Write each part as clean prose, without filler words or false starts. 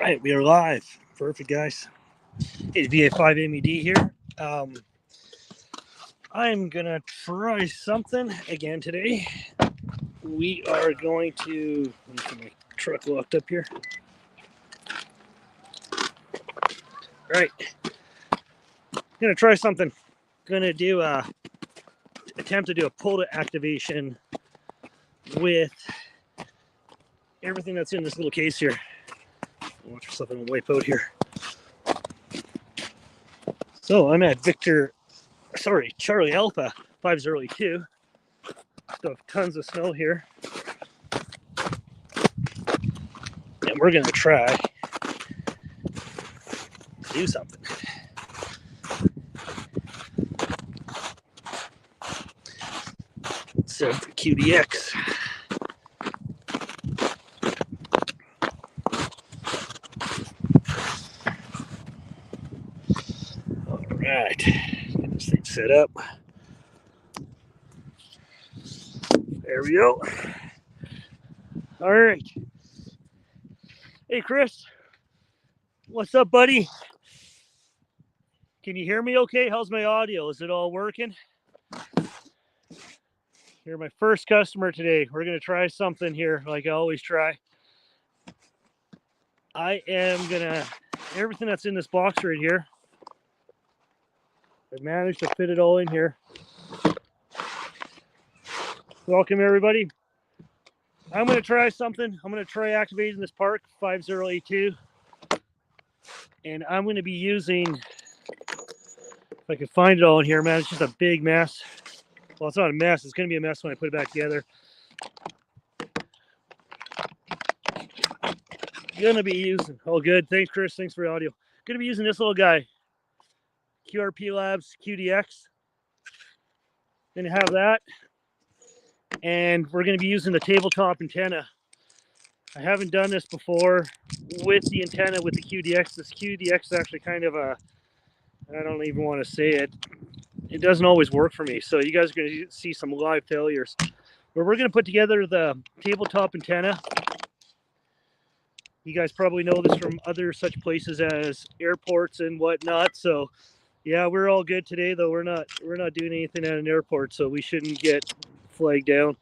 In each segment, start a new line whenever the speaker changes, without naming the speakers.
right, we are live. Perfect, guys. It's VA5MED here. I'm gonna try something again today. We are going to let me get my truck locked up here. All right, gonna try something. Gonna do attempt to do a Pota activation with everything that's in this little case here. Watch for something to wipe out here. So I'm at Charlie Alpha 502. Still have tons of snow here. And we're going to try to do something. So for QDX. All right. Get this thing set up. There we go. All right. Hey, Chris. What's up, buddy? Can you hear me okay? How's my audio? Is it all working? You're my first customer today. We're going to try something here like I always try. I am going to, everything that's in this box right here, I managed to fit it all in here. Welcome, everybody. I'm going to try something. I'm going to try activating this park 5082. And I'm going to be using, if I can find it all in here, man, it's just a big mess. Well, it's not a mess. It's going to be a mess when I put it back together. Going to be using, oh, good. Thanks, Chris. Thanks for the audio. Going to be using this little guy, QRP Labs QDX. Going to have that. And we're going to be using the tabletop antenna. I haven't done this before with the antenna with the QDX. This QDX is actually kind of a, I don't even want to say it. It doesn't always work for me. So you guys are going to see some live failures. But we're going to put together the tabletop antenna. You guys probably know this from other such places as airports and whatnot. So yeah, we're all good today, though. We're not doing anything at an airport, so we shouldn't get flagged down.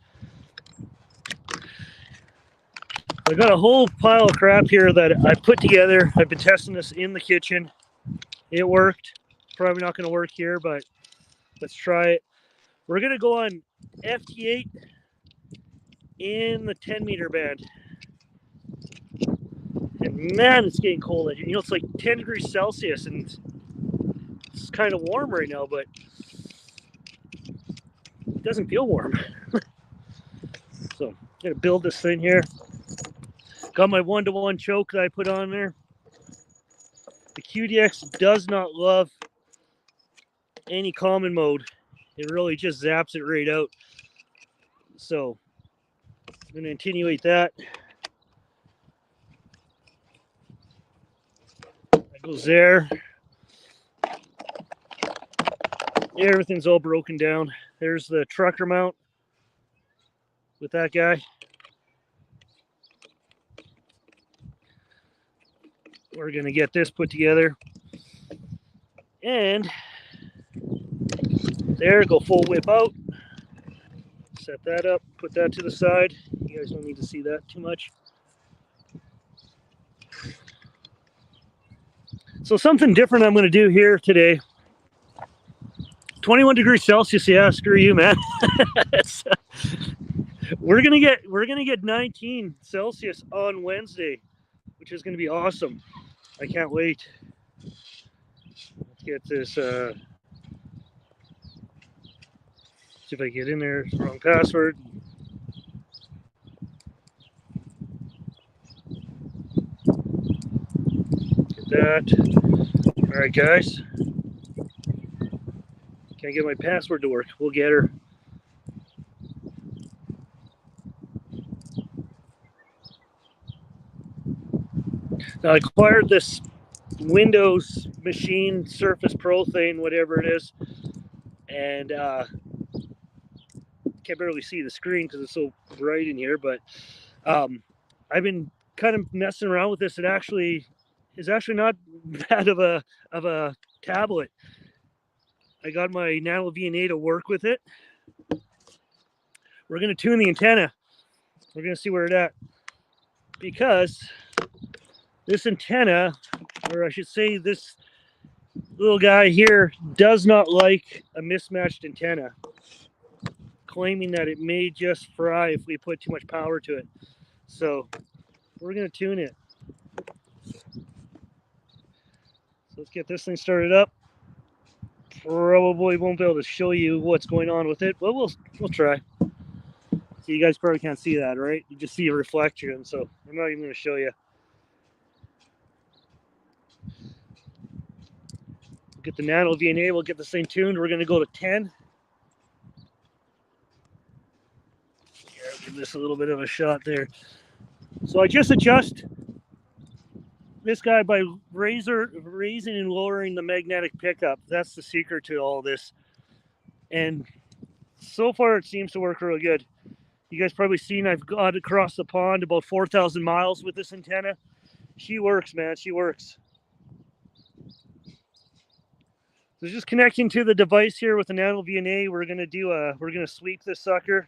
I got a whole pile of crap here that I put together. I've been testing this in the kitchen. It worked. Probably not going to work here, but let's try it. We're going to go on FT8 in the 10 meter band. And man, it's getting cold. You know, it's like 10 degrees Celsius, and it's kind of warm right now, but it doesn't feel warm. So I'm going to build this thing here. Got my 1-to-1 choke that I put on there. The QDX does not love any common mode. It really just zaps it right out. So I'm going to attenuate that. That goes there. Everything's all broken down. There's the trucker mount with that guy. We're going to get this put together. And there, go full whip out. Set that up, put that to the side. You guys don't need to see that too much. So something different I'm going to do here today. 21 degrees Celsius, yeah, screw you, man. We're gonna get 19 Celsius on Wednesday, which is gonna be awesome. I can't wait. Let's get this. See if I get in there. Wrong password. Get that. All right, guys. Can't get my password to work. We'll get her. Now, I acquired this Windows machine, Surface Pro thing, whatever it is, and can't barely see the screen because it's so bright in here, but I've been kind of messing around with this, it actually is actually not bad of a tablet. I got my Nano VNA to work with it. We're going to tune the antenna. We're going to see where it's at, because this antenna, or I should say this little guy here, does not like a mismatched antenna, claiming that it may just fry if we put too much power to it. So we're going to tune it. So let's get this thing started up. Probably won't be able to show you what's going on with it, but we'll try. So you guys probably can't see that, right? You just see a reflection, so I'm not even going to show you. Get the Nano VNA, we'll get this thing tuned. We're going to go to 10. Here, I'll give this a little bit of a shot there. So I just adjust this guy by raising and lowering the magnetic pickup. That's the secret to all this. And so far it seems to work really good. You guys probably seen I've got across the pond about 4,000 miles with this antenna. She works, man. She works. So just connecting to the device here with the Nano VNA, we're gonna sweep this sucker.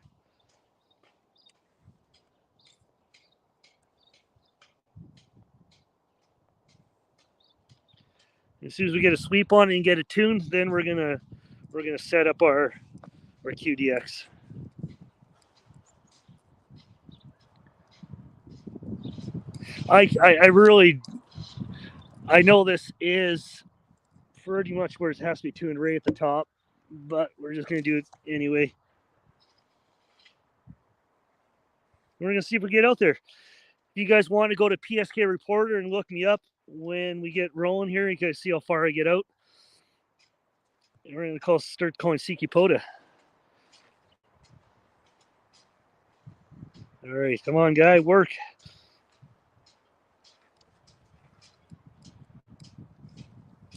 As soon as we get a sweep on it and get it tuned, then we're gonna set up our QDX. I know this is pretty much where it has to be tuned right at the top, but we're just gonna do it anyway. We're gonna see if we get out there. If you guys want to go to PSK Reporter and look me up when we get rolling here, you guys see how far I get out. And we're gonna start calling Siki Pota. All right, come on, guy, work.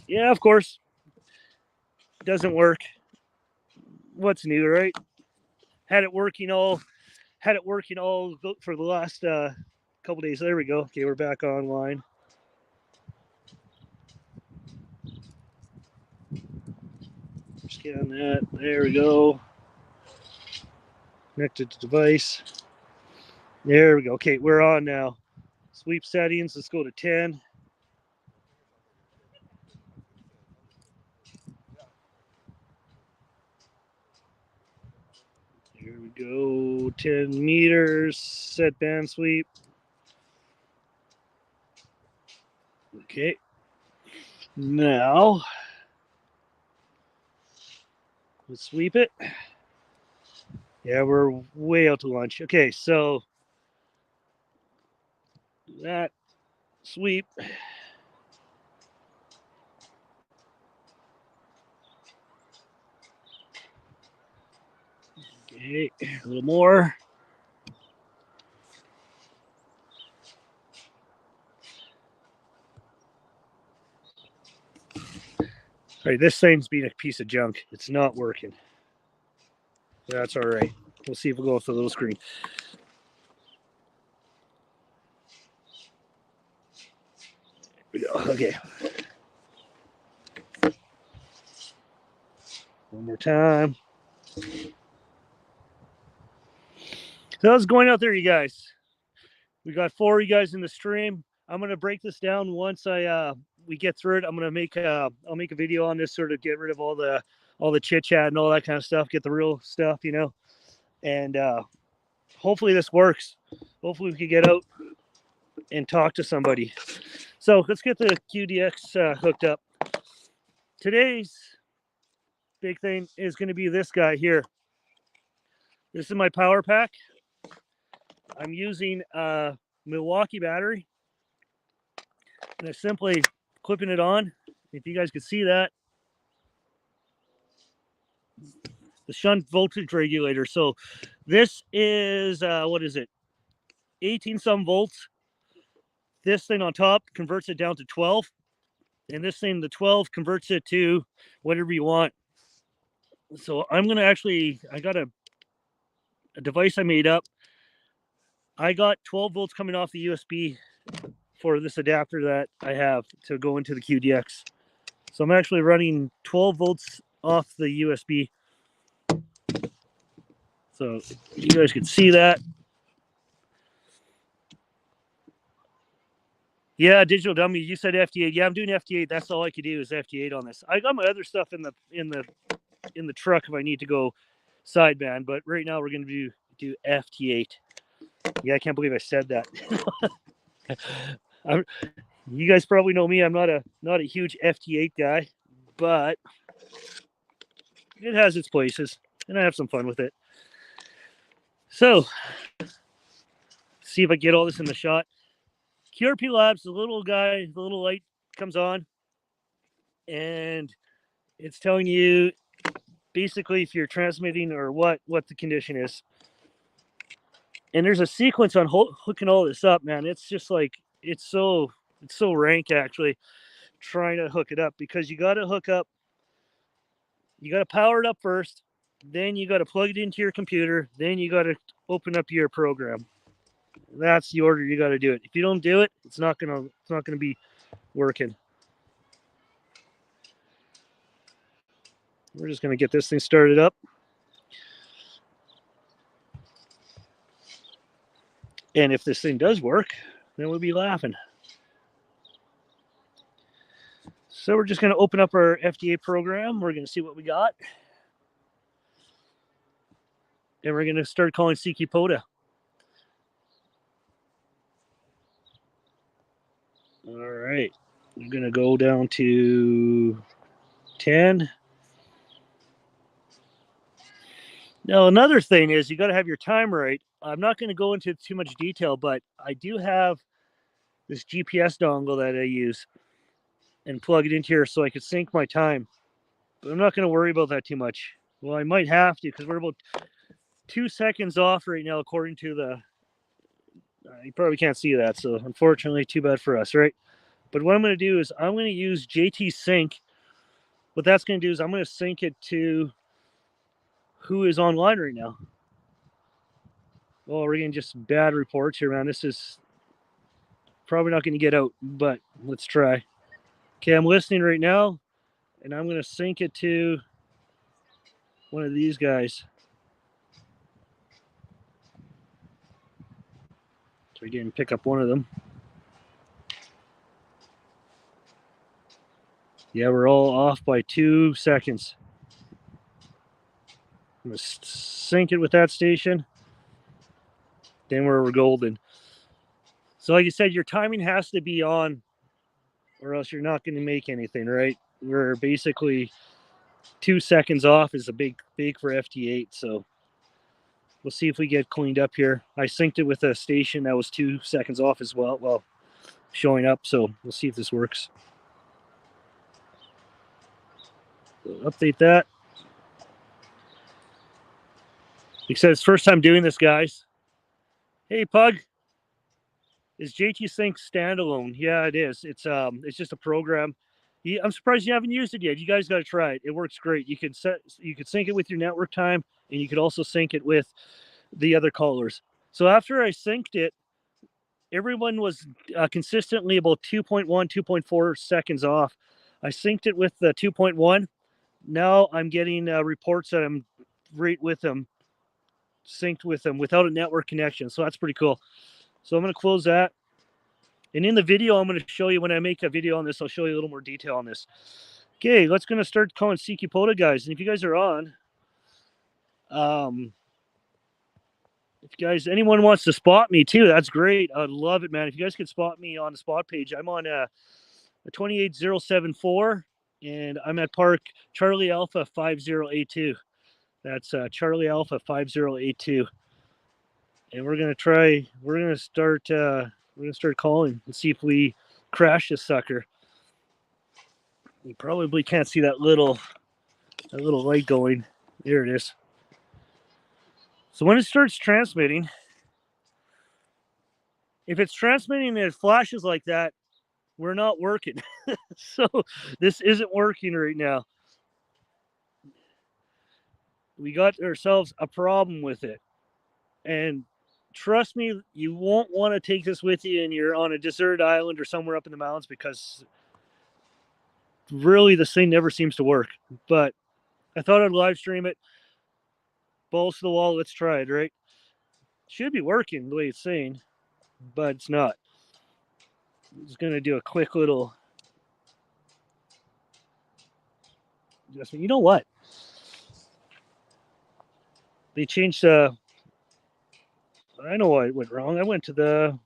Yeah, of course. Doesn't work. What's new, right? Had it working all for the last couple days. There we go. Okay, we're back online. Scan that. There we go. Connected to device. There we go. Okay, we're on now. Sweep settings. Let's go to 10. Here we go. 10 meters. Set band sweep. Okay. Now let's sweep it. Yeah, we're way out to lunch. Okay, so that sweep. Okay, a little more. All right, this thing's being a piece of junk. It's not working. That's all right. We'll see if we'll go with the little screen. Here we go. Okay. One more time. So how's it going out there, you guys? We got 4 of you guys in the stream. I'm gonna break this down once we get through it. I'm gonna make I'll make a video on this, sort of get rid of all the chit chat and all that kind of stuff. Get the real stuff, you know. And hopefully this works. Hopefully we can get out and talk to somebody. So let's get the QDX hooked up. Today's big thing is going to be this guy here. This is my power pack. I'm using a Milwaukee battery, and I'm simply clipping it on. If you guys can see that, the shunt voltage regulator. So this is what is it? 18 some volts. This thing on top converts it down to 12, and this thing, the 12, converts it to whatever you want. So I'm gonna I got a device I made up. I got 12 volts coming off the USB for this adapter that I have to go into the QDX. So I'm actually running 12 volts off the USB. So you guys can see that. Yeah, digital dummy. You said FD8. Yeah, I'm doing FD8. That's all I could do is FD8 on this. I got my other stuff in the truck if I need to go sideband, but right now we're going to do FD8. Yeah, I can't believe I said that. You guys probably know me. I'm not a huge FD8 guy, but it has its places, and I have some fun with it. So, see if I get all this in the shot. QRP Labs, the little guy, the little light comes on, and it's telling you basically if you're transmitting or what the condition is. And there's a sequence on hooking all this up, man. It's just like it's so rank actually trying to hook it up, because you got to hook up, you got to power it up first, then you got to plug it into your computer, then you got to open up your program. That's the order you got to do it. If you don't do it, it's not gonna be working. We're just gonna get this thing started up. And if this thing does work, then we'll be laughing. So we're just going to open up our FDA program. We're going to see what we got. And we're going to start calling CQ Pota. All right. I'm going to go down to 10. Now, another thing is you got to have your time right. I'm not going to go into too much detail, but I do have this GPS dongle that I use and plug it into here so I can sync my time. But I'm not going to worry about that too much. Well, I might have to, because we're about 2 seconds off right now, according to the. You probably can't see that, so unfortunately, too bad for us, right? But what I'm going to do is I'm going to use JT Sync. What that's going to do is I'm going to sync it to who is online right now. Oh, we're getting just bad reports here, man. This is probably not going to get out, but let's try. Okay, I'm listening right now, and I'm going to sync it to one of these guys. So we didn't pick up one of them. Yeah, we're all off by 2 seconds. I'm going to sync it with that station. Then we're golden. So like you said, your timing has to be on, or else you're not going to make anything, right? We're basically 2 seconds off is a big for FT8. So we'll see if we get cleaned up here. I synced it with a station that was 2 seconds off as well, showing up. So we'll see if this works. So update that. He says, first time doing this, guys. Hey, Pug. Is JT Sync standalone? Yeah, it is. It's just a program. I'm surprised you haven't used it yet. You guys got to try it. It works great. You could sync it with your network time, and you could also sync it with the other callers. So after I synced it, everyone was consistently about 2.1, 2.4 seconds off. I synced it with the 2.1. Now I'm getting reports that I'm right with them, synced with them without a network connection. So that's pretty cool. So I'm going to close that. And in the video, I'm going to show you, when I make a video on this, I'll show you a little more detail on this. Okay, let's going to start calling CQ Pota, guys. And if you guys are on, if you guys, anyone wants to spot me too, that's great. I'd love it, man. If you guys could spot me on the spot page, I'm on a 28074, and I'm at Park Charlie Alpha 5082. That's Charlie Alpha 5082. And we're going to start calling and see if we crash this sucker. You probably can't see that little light going. There it is. So when it starts transmitting, if it's transmitting and it flashes like that, we're not working. So this isn't working right now. We got ourselves a problem with it. And trust me, you won't want to take this with you and you're on a deserted island or somewhere up in the mountains, because really this thing never seems to work. But I thought I'd live stream it. Balls to the wall, let's try it, right? Should be working the way it's saying, but it's not. I'm just going to do a quick little adjustment. You know what? They changed I know what went wrong. I went to the.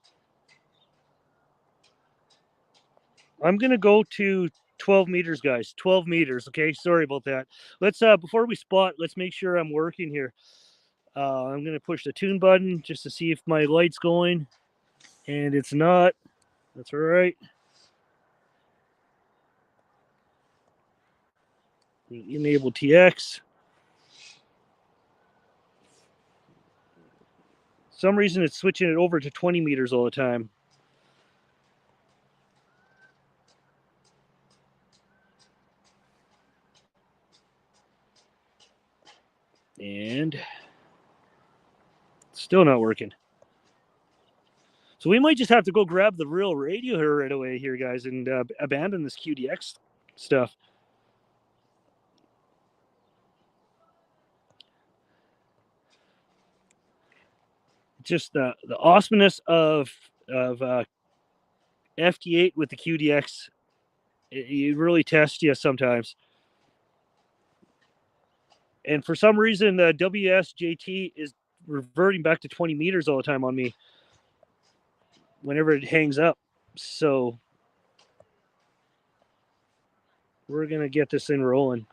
I'm going to go to 12 meters, guys. 12 meters. Okay. Sorry about that. Let's, before we spot, let's make sure I'm working here. I'm going to push the tune button just to see if my light's going, and it's not. That's all right. Enable TX. Some reason it's switching it over to 20 meters all the time. And still not working. So we might just have to go grab the real radio here right away here, guys, and abandon this QDX stuff. Just the awesomeness of FT8 with the QDX. It really tests you sometimes. And for some reason, the WSJT is reverting back to 20 meters all the time on me whenever it hangs up. So we're going to get this thing rolling.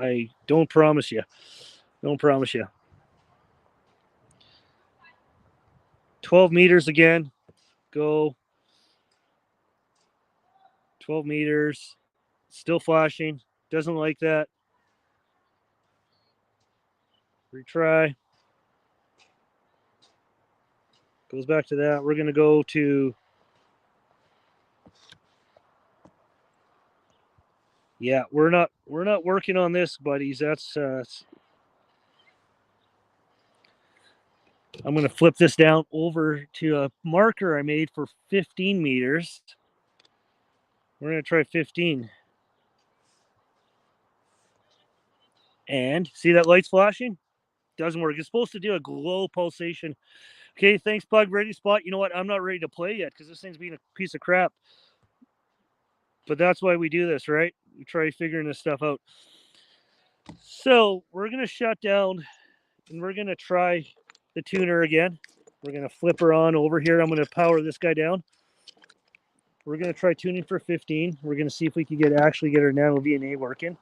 I don't promise you. Don't promise you. 12 meters again. Go. 12 meters. Still flashing. Doesn't like that. Retry. Goes back to that. We're going to go to. Yeah, we're not working on this, buddies. That's I'm going to flip this down over to a marker I made for 15 meters. We're going to try 15. And see that light's flashing? Doesn't work. It's supposed to do a glow pulsation. Okay, thanks, Pug. Ready spot. You know what? I'm not ready to play yet because this thing's being a piece of crap. But that's why we do this, right? We try figuring this stuff out. So we're going to shut down and we're going to try the tuner again. We're going to flip her on over here. I'm going to power this guy down. We're going to try tuning for 15. We're going to see if we can actually get our nano VNA working.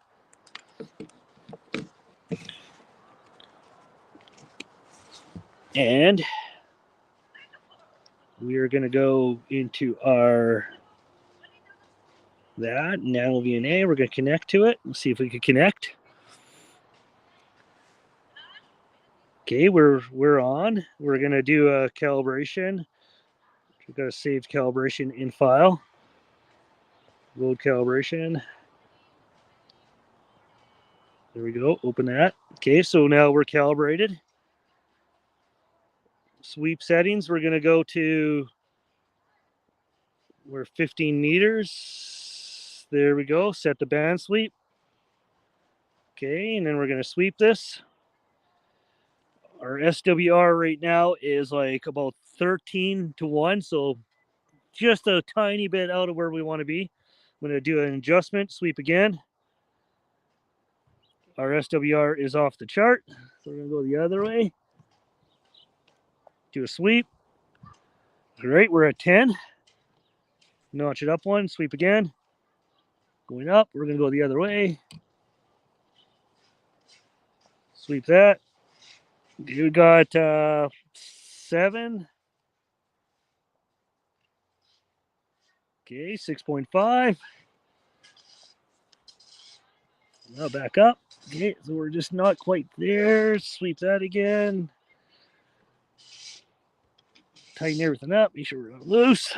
And we are going to go into our nano VNA. We're going to connect to it. Let's see if we can connect. Okay, we're on. We're going to do a calibration. We've got a saved calibration in file. Load calibration. There we go. Open that. Okay, so now we're calibrated. Sweep settings. We're going to go to. We're 15 meters. There we go. Set the band sweep. Okay, and then we're going to sweep this. Our SWR right now is like about 13 to 1, so just a tiny bit out of where we want to be. I'm going to do an adjustment, sweep again. Our SWR is off the chart, so we're going to go the other way. Do a sweep. Great, we're at 10. Notch it up one, sweep again. Going up, we're going to go the other way. Sweep that. You got 7. Okay, 6.5. Now back up. Okay, so we're just not quite there. Sweep that again. Tighten everything up. Make sure we're not loose.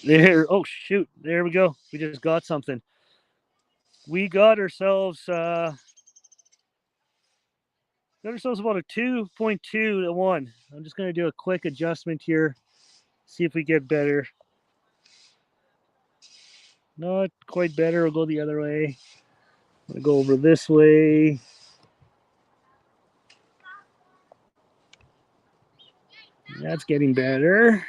There. Oh, shoot. There we go. We just got something. We got ourselves got ourselves about a 2.2 to 1. I'm just going to do a quick adjustment here, see if we get better. Not quite better. We'll go the other way. I'm going to go over this way. That's getting better.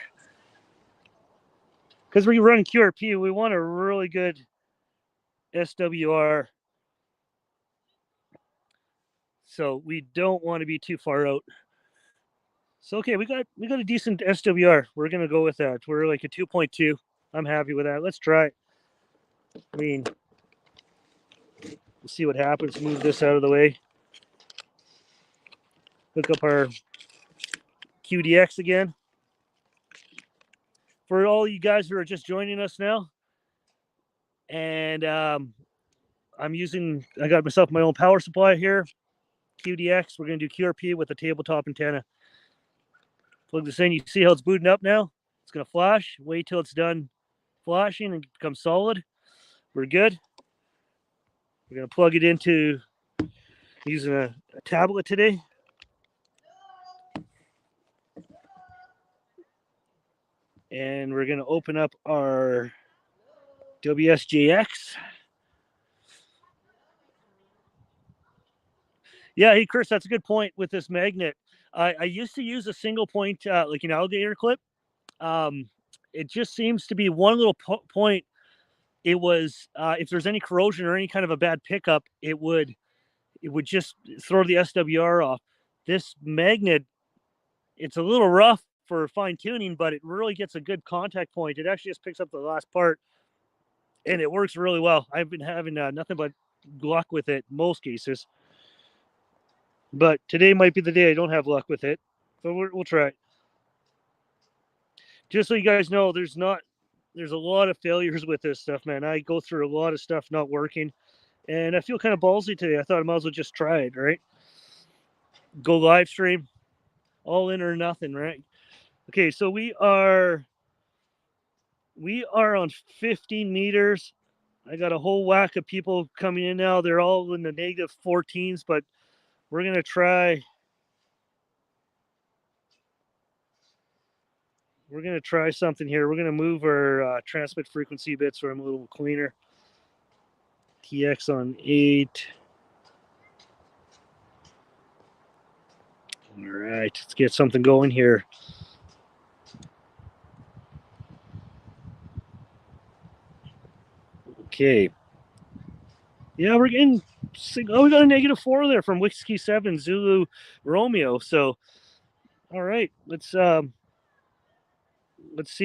Because we run QRP, we want a really good SWR. So we don't want to be too far out. So okay, we got a decent SWR. We're gonna go with that. We're like a 2.2. I'm happy with that. Let's try it. I mean, we'll see what happens. Move this out of the way. Hook up our QDX again. For all you guys who are just joining us now, and I got myself my own power supply here, QDX. We're gonna do QRP with a tabletop antenna. Plug this in. You see how it's booting up now? It's gonna flash. Wait till it's done flashing and becomes solid. We're good. We're gonna plug it into using a tablet today. And we're gonna open up our WSJX. Yeah, hey Chris, that's a good point with this magnet. I used to use a single point, like an alligator clip. It just seems to be one little point. It was if there's any corrosion or any kind of a bad pickup, it would just throw the SWR off. This magnet, it's a little rough for fine tuning, but it really gets a good contact point. It actually just picks up the last part, and it works really well. I've been having nothing but luck with it most cases. But today might be the day I don't have luck with it. But we'll try it. Just so you guys know, there's a lot of failures with this stuff, man. I go through a lot of stuff not working. And I feel kind of ballsy today. I thought I might as well just try it, right? Go live stream. All in or nothing, right? Okay, so we are on 15 meters. I got a whole whack of people coming in now. They're all in the negative 14s, but we're going to try. We're going to try something here. We're going to move our transmit frequency bit so I'm a little cleaner. TX on 8. All right, let's get something going here. Okay. Yeah, we're getting. Oh, we got a negative 4 there from Whiskey 7 Zulu Romeo. So, all right, let's see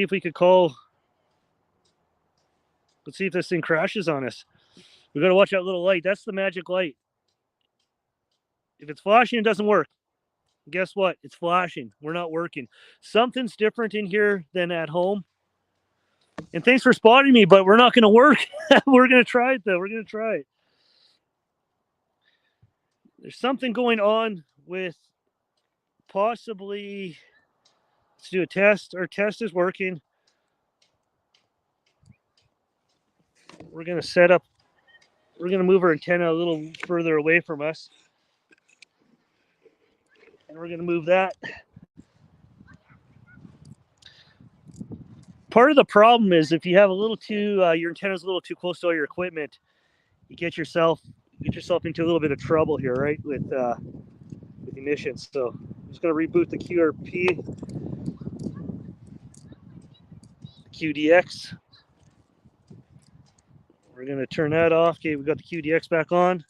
if we could call. Let's see if this thing crashes on us. We got to watch that little light. That's the magic light. If it's flashing, it doesn't work. Guess what? It's flashing. We're not working. Something's different in here than at home. And thanks for spotting me, but we're not going to work. We're going to try it, though. We're going to try it. There's something going on with possibly. Let's do a test. Our test is working. We're going to set up. We're going to move our antenna a little further away from us. And we're going to move that. Part of the problem is if you have a little too, your antenna's a little too close to all your equipment, you get yourself into a little bit of trouble here, right? With emissions. So I'm just going to reboot the QRP, QDX. We're going to turn that off. Okay, we got the QDX back on.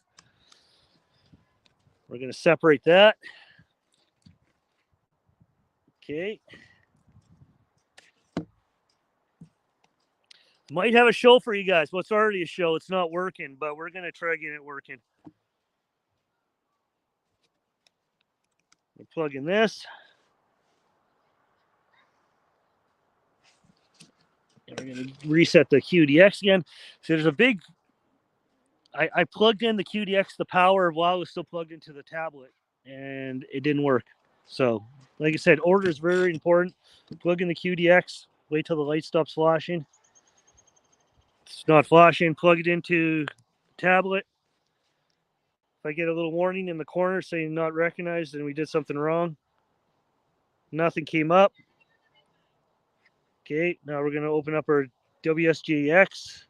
We're going to separate that. Okay. Might have a show for you guys. Well, it's already a show. It's not working, but we're going to try getting it working. We're plugging this. And we're going to reset the QDX again. So there's a big... I plugged in the QDX, the power, while it was still plugged into the tablet, and it didn't work. So, like I said, order is very important. Plug in the QDX. Wait till the light stops flashing. It's not flashing. Plug it into the tablet. If I get a little warning in the corner saying not recognized and we did something wrong, nothing came up. Okay, now we're going to open up our WSGX.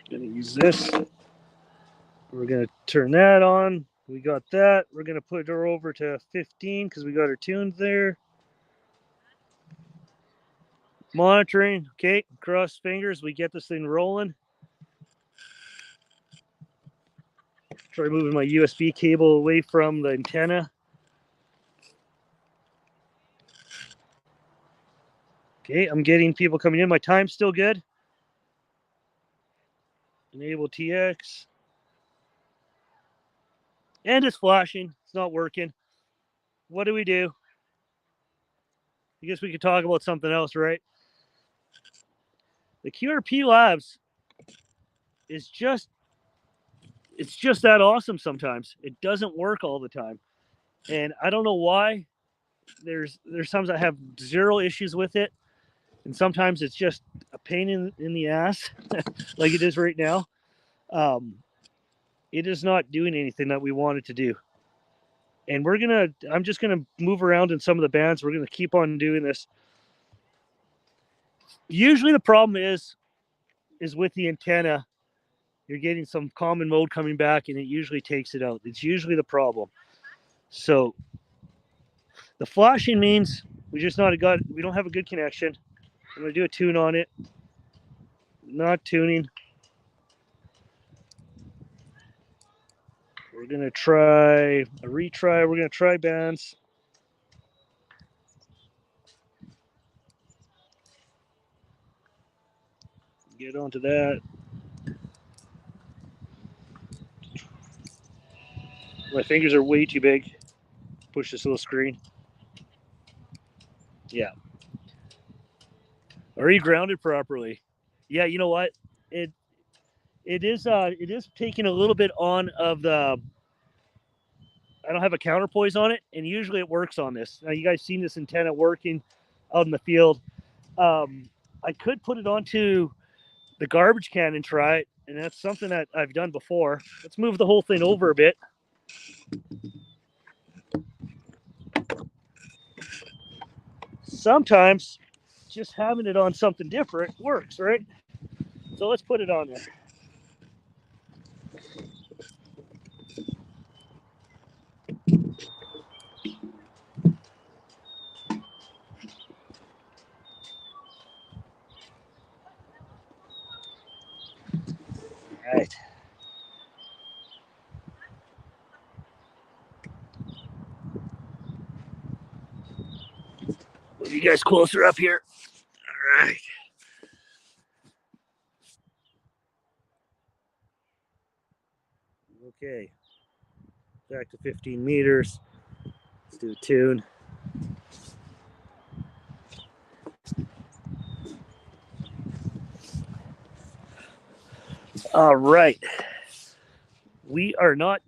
Going to use this. We're going to turn that on. We got that. We're going to put her over to 15 because we got her tuned there. Monitoring. Okay, cross fingers. We get this thing rolling. Try moving my USB cable away from the antenna. Okay, I'm getting people coming in. My time's still good. Enable TX. And it's flashing. It's not working. What do we do? I guess we could talk about something else, right? The QRP Labs is just, it's just that awesome sometimes. It doesn't work all the time. And I don't know why. There's times I have zero issues with it. And sometimes it's just a pain in the ass, like it is right now. It is not doing anything that we want it to do. And I'm just gonna move around in some of the bands. We're gonna keep on doing this. Usually the problem is with the antenna. You're getting some common mode coming back and it usually takes it out. It's usually the problem. So the flashing means we don't have a good connection. I'm gonna do a tune on it. Not tuning. We're gonna try a retry. We're gonna try bands. Get onto that. My fingers are way too big. Push this little screen. Yeah. Are you grounded properly? Yeah, you know what? It is taking a little bit on of the. I don't have a counterpoise on it, and usually it works on this. Now you guys seen this antenna working out in the field. I could put it onto the garbage can and try it, and that's something that I've done before. Let's move the whole thing over a bit. Sometimes just having it on something different works, right? So let's put it on there. All right. Move you guys closer up here. All right. Okay. Back to 15 meters. Let's do a tune. All right. We are not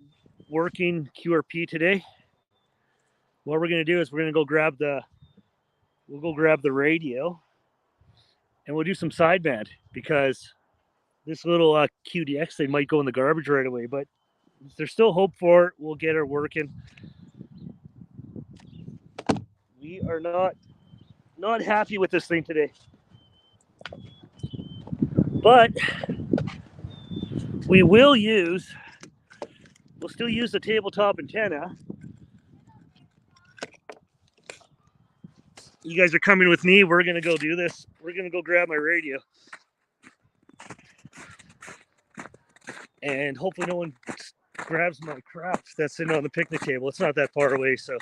working QRP today. What we're going to do is we're going to go grab the radio and we'll do some sideband because this little QDX thing might go in the garbage right away, but there's still hope for it. We'll get her working. We are not happy with this thing today, but we'll still use the tabletop antenna. You guys are coming with me. We're going to go do this. We're going to go grab my radio. And hopefully no one grabs my crap that's sitting on the picnic table. It's not that far away, so.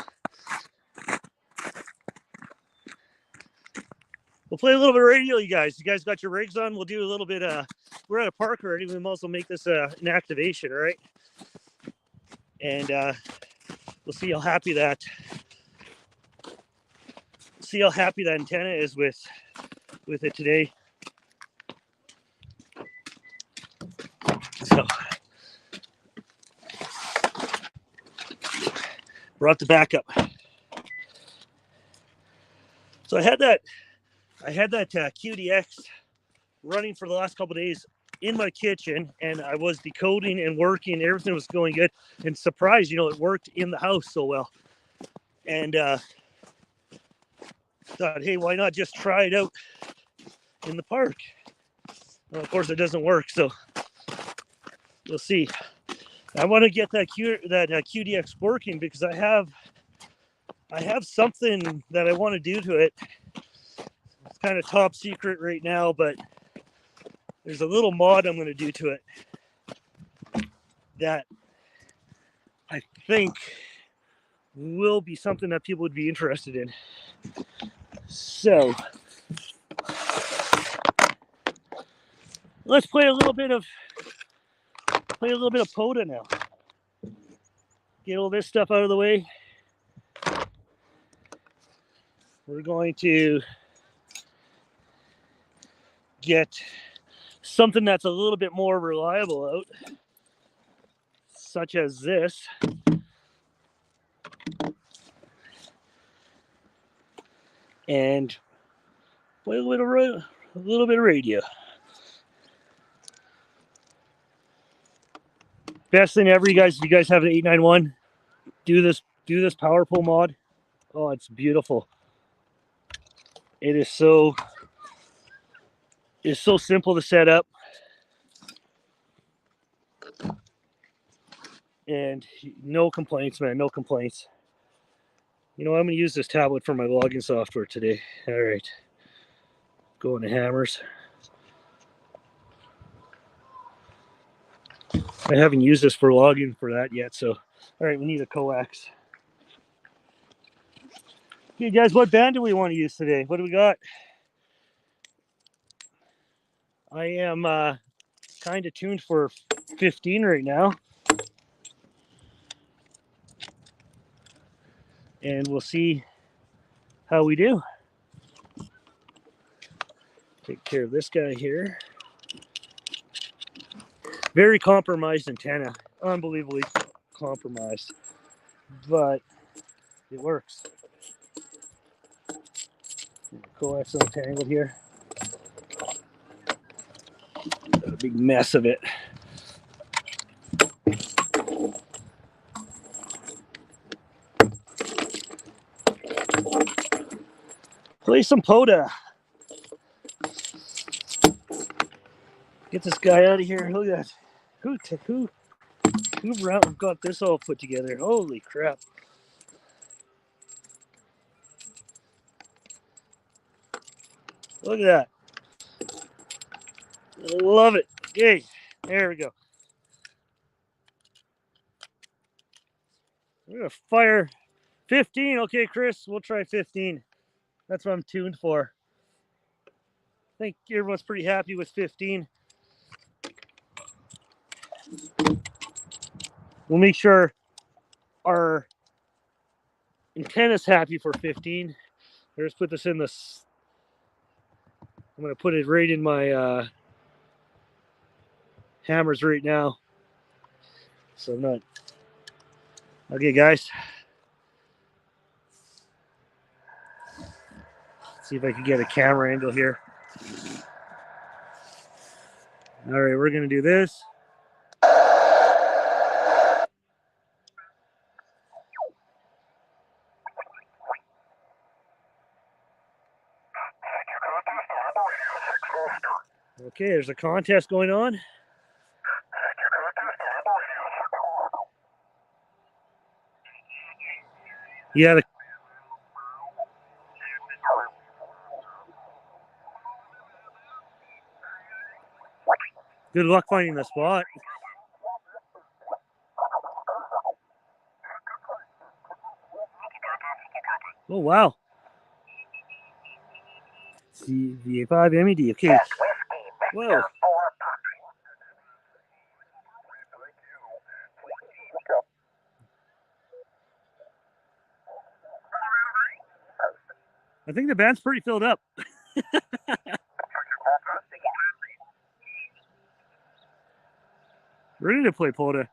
We'll play a little bit of radio, you guys. You guys got your rigs on? We'll do a little bit. We're at a park already. We might as well make this an activation, all right? And we'll see how happy that antenna is with it today. So brought the backup. So I had that QDX running for the last couple of days in my kitchen, and I was decoding and working. Everything was going good, and surprised, it worked in the house so well. And thought, hey, why not just try it out in the park? Well, of course, it doesn't work, so you'll see. I want to get that QDX working because I have something that I want to do to it. It's kind of top secret right now, but there's a little mod I'm going to do to it that I think will be something that people would be interested in. So let's play a little bit of Pota now. Get all this stuff out of the way. We're going to get something that's a little bit more reliable out, such as this. And play a little bit of radio. Best thing ever, you guys. If you guys have an 891, do this power pull mod. Oh, it's beautiful. It is so simple to set up, and no complaints, man. No complaints. I'm going to use this tablet for my logging software today. All right, going to hammers. I haven't used this for logging for that yet, so all right, we need a coax. Okay, guys, what band do we want to use today? What do we got? I am kind of tuned for 15 right now, and we'll see how we do. Take care of this guy here. Very compromised antenna, unbelievably compromised, but it works. Coax untangled here. Got a big mess of it. Play some Pota. Get this guy out of here. Look at that. Who got this all put together? Holy crap. Look at that. I love it. Okay, there we go. We're going to fire 15. Okay, Chris, we'll try 15. That's what I'm tuned for. I think everyone's pretty happy with 15. We'll make sure our antenna's happy for 15. Let's put this in this. I'm going to put it right in my hammers right now. So I'm not. Okay, guys. Let's see if I can get a camera angle here. All right, we're going to do this. Okay, there's a contest going on. Yeah. Good luck finding the spot. Oh, wow. VA5 MED. Okay. Whoa. I think the band's pretty filled up. Ready to play Pota.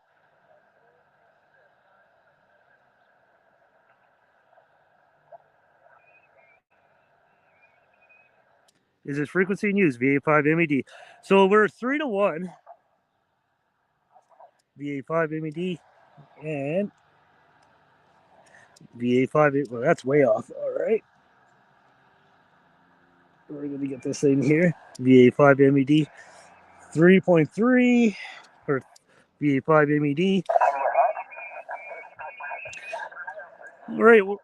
Is this frequency in use? VA5 MED. So we're 3-1. VA5 MED and VA5. Well, that's way off. All right. We're going to get this in here. VA5 MED 3.3 or VA5 MED. All right. Well,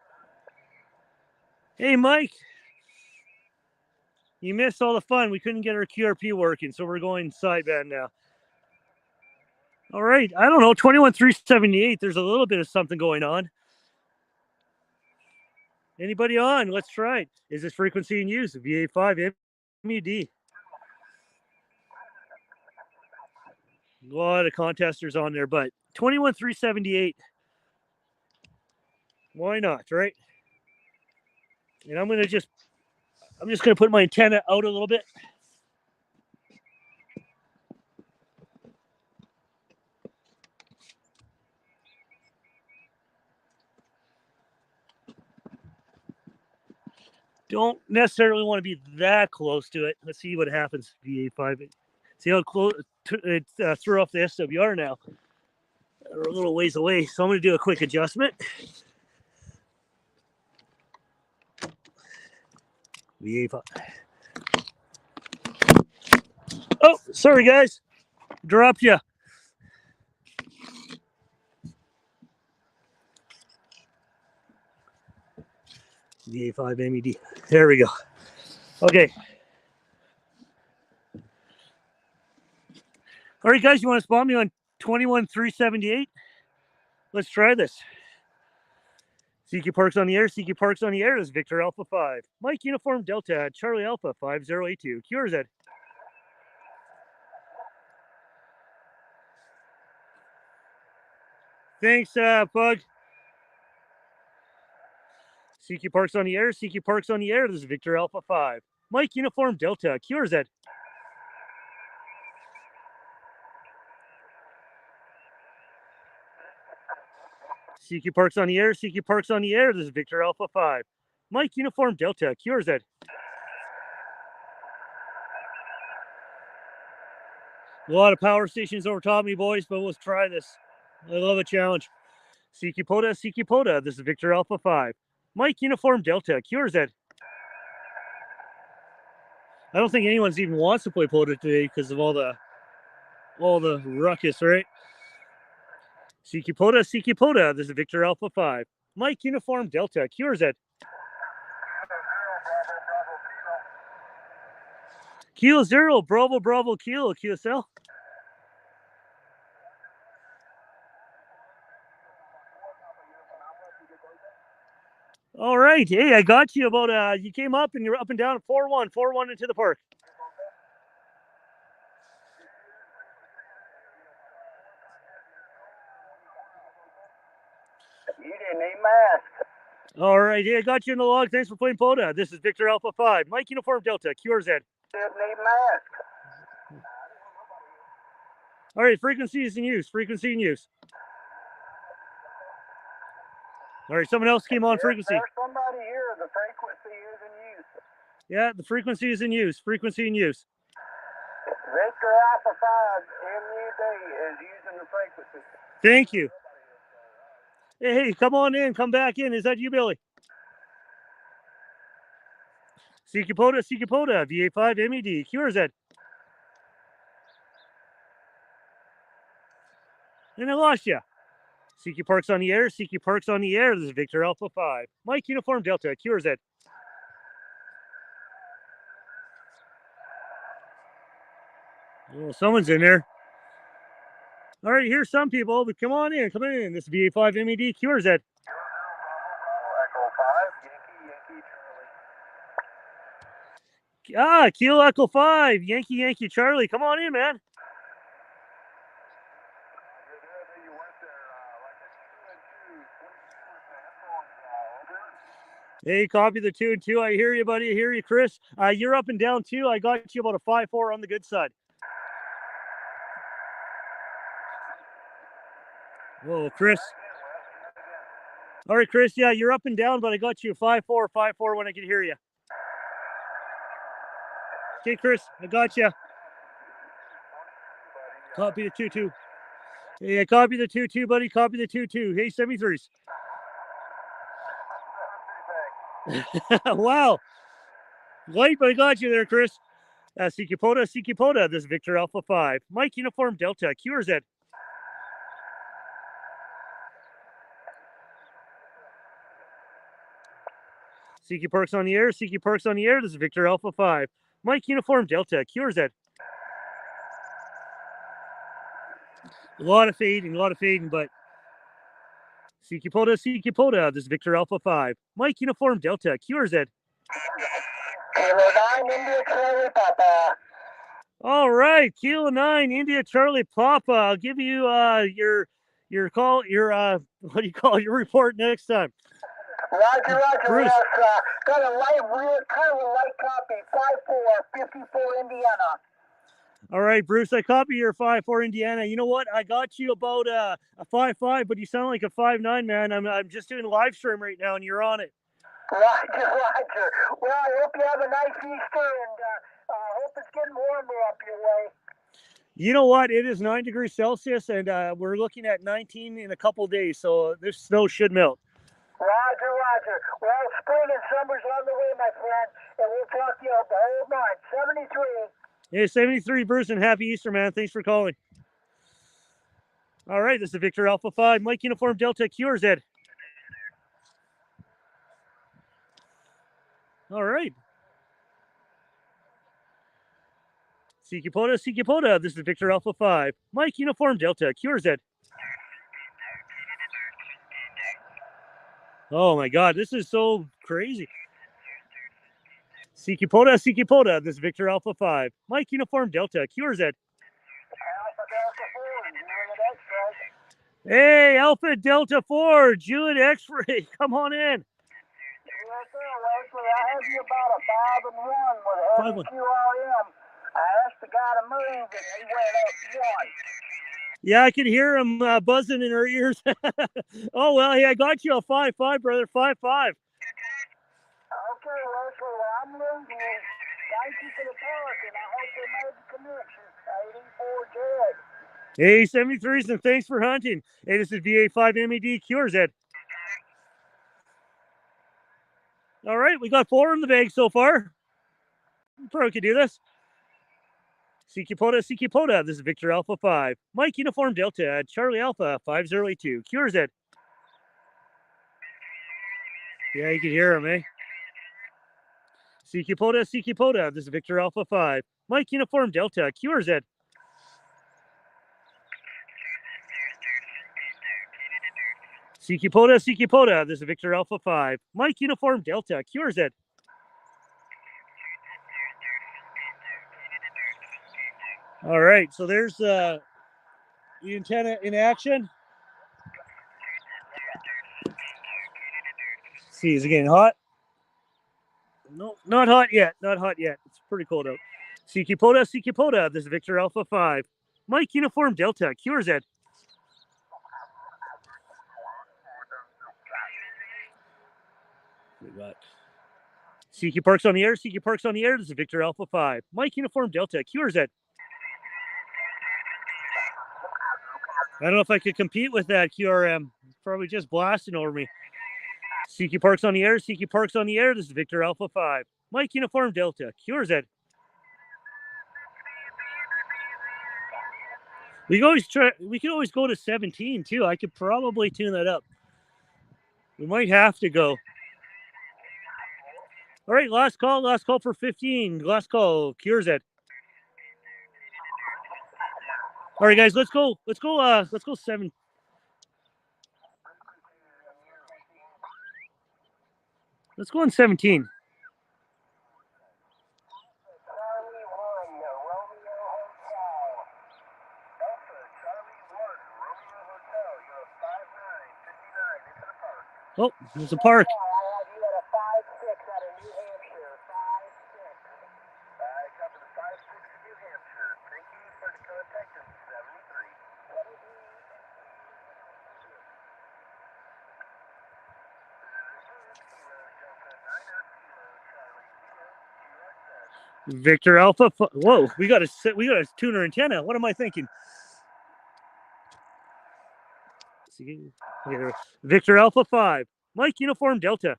hey, Mike. You missed all the fun. We couldn't get our QRP working, so we're going sideband now. All right. I don't know. 21,378. There's a little bit of something going on. Anybody on? Let's try it. Is this frequency in use? VA5 MED. A lot of contesters on there, but 21,378. Why not, right? And I'm just gonna put my antenna out a little bit. Don't necessarily want to be that close to it. Let's see what happens. VA5. See how close it threw off the SWR now. We're a little ways away, so I'm going to do a quick adjustment. VA5. Oh, sorry guys, dropped you. VA5 MED. There we go. Okay. All right, guys, you want to spot me on 21,378? Let's try this. CQ Parks on the air. CQ Parks on the air. This is Victor Alpha 5. Mike Uniform Delta. Charlie Alpha 5082. QRZ. Thanks, Pug. CQ Parks on the air. CQ Parks on the air. This is Victor Alpha 5. Mike Uniform Delta. QRZ. CQ Parks on the air. CQ Parks on the air. This is Victor Alpha 5. Mike Uniform Delta. QRZ. A lot of power stations over top of me, boys, but let's try this. I love a challenge. CQ Pota. CQ Pota. This is Victor Alpha 5. Mike Uniform Delta. QRZ. I don't think anyone's even wants to play Pota today because of all the ruckus, right? CQ Pota. CQ Pota. This is Victor Alpha 5. Mike Uniform Delta. QRZ. Kilo 0. Bravo Bravo Kilo. QSL. All right. Hey, I got you about you came up and you're up and down 4-1 into the park.
You didn't need masks.
All right. Hey, I got you in the log. Thanks for playing Pota. This is Victor Alpha 5. Mike Uniform Delta. QRZ.
Didn't need masks.
All right. Frequency is in use. Frequency in use. All right. Someone else came on frequency.
There's somebody here. The frequency is in use.
Yeah, the frequency is in use. Frequency in use.
Victor Alpha 5 MUD is using the frequency.
Thank you. Hey, come on in. Come back in. Is that you, Billy? CQ Pota, VA5 MED, QRZ. And I lost you. CQ Parks on the air. CQ Parks on the air. This is Victor Alpha 5. Mike Uniform Delta, QRZ. Well, someone's in there. All right, here's some people, but come on in. Come in. This is VA5 MED, QRZ.
Echo 5, Yankee Charlie.
Kilo Echo 5, Yankee Charlie. Come on in, man. Hey, copy the 2 and 2. I hear you, buddy. I hear you, Chris. You're up and down too. I got you about a 5-4 on the good side. Whoa, Chris. All right, Chris. Yeah, you're up and down, but I got you 5-4 when I can hear you. Okay, Chris, I got you. Copy the 2-2. Yeah, copy the 2-2, buddy. Copy the 2-2. Hey, 73s. Wow. Light, but I got you there, Chris. CQ Pota. This is Victor Alpha 5. Mike Uniform Delta, QRZ. CQ Parks on the air. CQ Parks on the air. This is Victor Alpha 5. Mike Uniform Delta, QRZ. A lot of fading, but CQ Pota. This is Victor Alpha 5. Mike Uniform Delta, QRZ.
Kilo 9, India Charlie Papa.
All right, Kilo 9, India Charlie Papa. I'll give you your call, what do you call it, your report next time.
Roger,
Bruce.
yes, got a light, kind of a light copy, 5-4, 54 Indiana.
All right, Bruce, I copy your 5-4 Indiana. You know what? I got you about a 5-5, but you sound like a 5-9, man. I'm just doing a live stream right now, and you're on it.
Roger. Well, I hope you have a nice Easter, and hope it's getting warmer up your way.
You know what? It is 9 degrees Celsius, and we're looking at 19 in a couple days, so this snow should melt.
Roger. Well, spring and summer's on the way, my friend, and we'll talk to you the whole month. 73.
Hey, 73, Bruce, and happy Easter, man. Thanks for calling. All right, this is Victor Alpha 5, Mike Uniform Delta, QRZ. All right. CQ Pota. This is Victor Alpha 5, Mike Uniform Delta, QRZ. Oh my God, this is so crazy. CQ Pota. This is Victor Alpha 5, Mike Uniform Delta, QRZ. Hey, Alpha Delta 4, Juliet X-Ray, come on in.
Yes, sir. Leslie, I have you about a 5-1 with heavy QRM. I asked the guy to move, and he went up 1.
Yeah, I could hear him buzzing in her ears. Oh, well, hey, I got you a 5-5, brother, 5-5.
Okay, Leslie, well, I'm losing you. Thank you for the talk, and I hope we made the connection. 84 Jed.
Hey, 73s, and thanks for hunting. Hey, this is VA5 MED QRZ. All right, we got 4 in the bag so far. We probably could do this. CQ Pota. This is Victor Alpha 5. Mike Uniform Delta, Charlie Alpha 5082. QRZ. Yeah, you can hear him, eh? CQ Pota. This is Victor Alpha 5. Mike Uniform Delta, QRZ. CQ Pota. This is Victor Alpha 5. Mike Uniform Delta, QRZ. All right, so there's the antenna in action. See, is it getting hot? No, not hot yet. It's pretty cold out. CQ Pota. This is Victor Alpha 5. Mike Uniform Delta, QRZ. We got CQ Parks on the air. This is Victor Alpha 5. Mike Uniform Delta, QRZ. I don't know if I could compete with that QRM. It's probably just blasting over me. CQ Parks on the air. This is Victor Alpha 5. Mike Uniform Delta, QRZ. We could always go to 17 too. I could probably tune that up. We might have to go. All right, last call for 15. Last call, QRZ. All right, guys, let's go 7. Let's go on 17. Oh, there's a park. Victor Alpha. Whoa, we got a tuner antenna. What am I thinking? Okay, Victor Alpha 5. Mike Uniform Delta.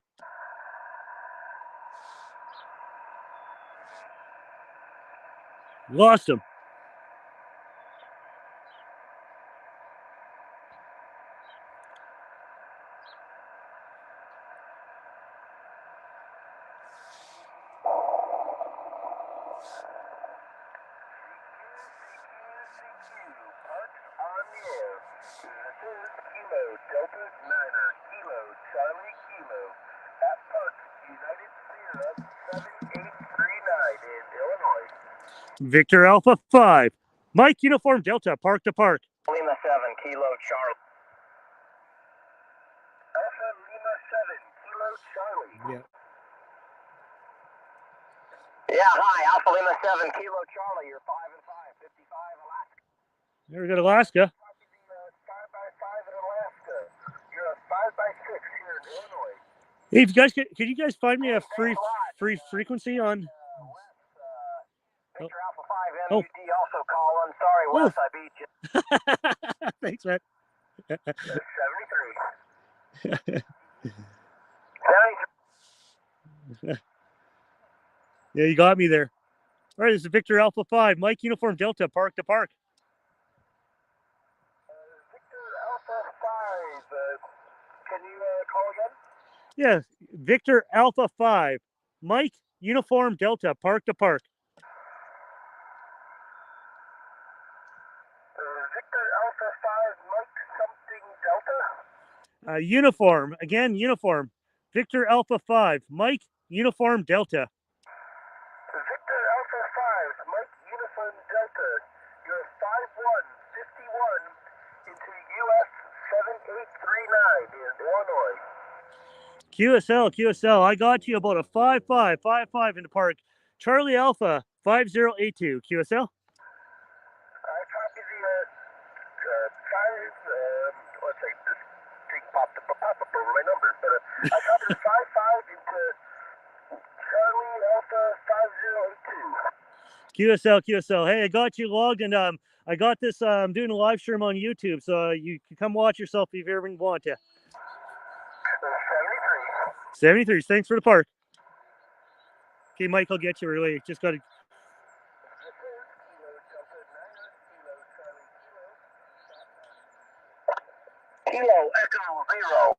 Lost him. Victor Alpha 5. Mike Uniform Delta, park to park.
Lima 7, Kilo Charlie. Alpha Lima 7, Kilo Charlie.
Yeah.
Yeah, hi, Alpha Lima 7, Kilo Charlie. You're 5 and 5, 55 Alaska.
There we go, Alaska.
5x5 in Alaska. You're a 5x6 here in Illinois.
Hey, if you guys could you guys find me a free frequency on?
Victor Alpha 5 MUD also calling. Sorry, Wes, I beat you.
Thanks, man.
73. 73.
Yeah, you got me there. All right, this is Victor Alpha 5, Mike Uniform Delta, park to park.
Victor Alpha 5, can you call again?
Yeah, Victor Alpha 5, Mike Uniform Delta, park to park.
Victor Alpha 5, Mike something Delta?
Uniform, again, uniform. Victor Alpha 5, Mike Uniform Delta.
Victor Alpha 5, Mike Uniform Delta. You're 5151 into US 7839 in Illinois.
QSL, I got you about a 5555 in the park. Charlie Alpha 5082, QSL.
I copy the let's say this thing popped up over my numbers, but I copy the 55 into Charlie Alpha 5082.
QSL. Hey, I got you logged, and I got this. I'm doing a live stream on YouTube, so you can come watch yourself if you ever want to. 73. Thanks for the park. Okay, Mike, I'll get you early. Just got to.
Kilo Echo 0.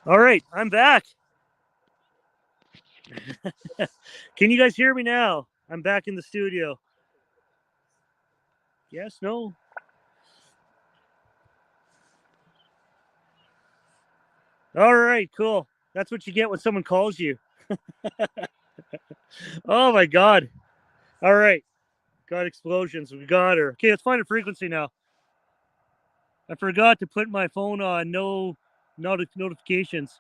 All right, I'm back. Can you guys hear me now? I'm back in the studio. Yes, no? All right, cool. That's what you get when someone calls you. Oh my God. All right. Got explosions. We got her. Okay, let's find a frequency now. I forgot to put my phone on no notifications.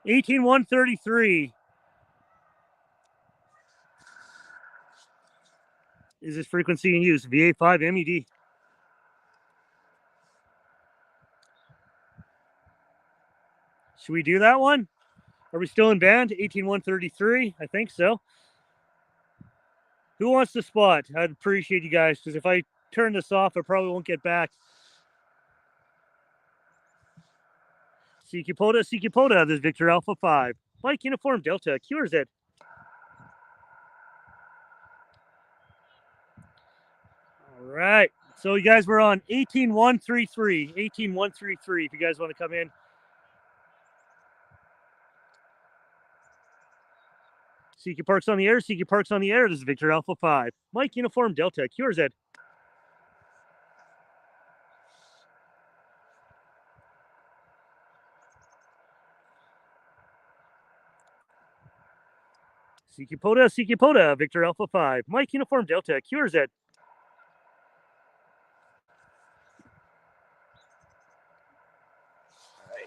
18133. Is this frequency in use? VA5 MED. Should we do that one? Are we still in band? 18133? I think so. Who wants to spot? I'd appreciate you guys, because if I turn this off, I probably won't get back. CQ Pota, this is Victor Alpha 5. Mike Uniform Delta, QRZ. All right. So you guys were on 18133. 18133 if you guys want to come in. CQ Parks on the air. CQ Parks on the air. This is Victor Alpha 5. Mike Uniform Delta, QRZ. CQ Pota, Victor Alpha 5. Mike Uniform Delta, QRZ.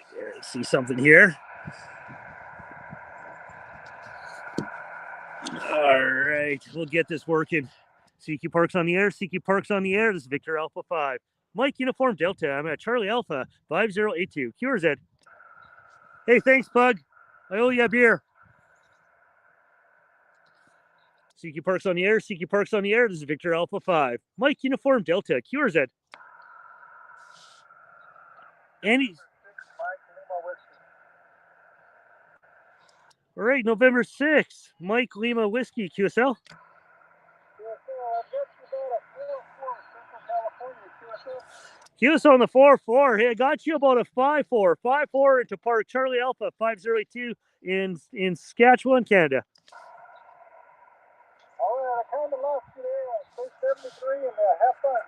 All right, I see something here. All right, we'll get this working. CQ Parks on the air. CQ Parks on the air. This is Victor Alpha 5. Mike Uniform Delta. I'm at Charlie Alpha 5082. QRZ. Hey, thanks, Pug. I owe you a beer. CQ Parks on the air. CQ Parks on the air. This is Victor Alpha 5. Mike Uniform Delta. QRZ. Andy. All right, November 6th. Mike Lima Whiskey, QSL. QSL on the 4-4. Hey, I got you about a 5-4. 5-4 into Park Charlie Alpha 502 in Saskatchewan, Canada.
All right, I kind of lost you there at 73 and have fun.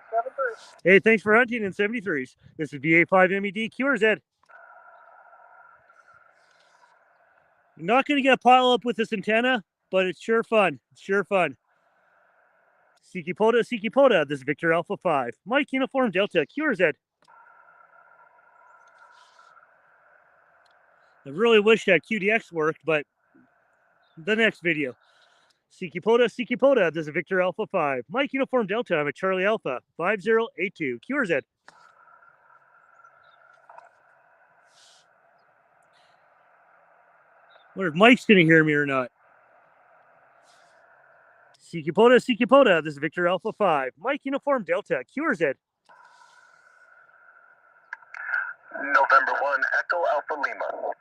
73.
Hey, thanks for hunting in 73s. This is VA5 MED QRZ. I'm not going to get a pile up with this antenna, but it's sure fun. It's sure fun. CQ Pota, this is Victor Alpha 5. Mike Uniform Delta, QRZ. I really wish that QDX worked, but the next video. CQ Pota, this is Victor Alpha 5. Mike Uniform Delta, I'm at Charlie Alpha 5082. QRZ. I wonder if Mike's going to hear me or not. CQ Pota, this is Victor Alpha 5. Mike Uniform Delta, QRZ.
November 1, Echo Alpha Lima.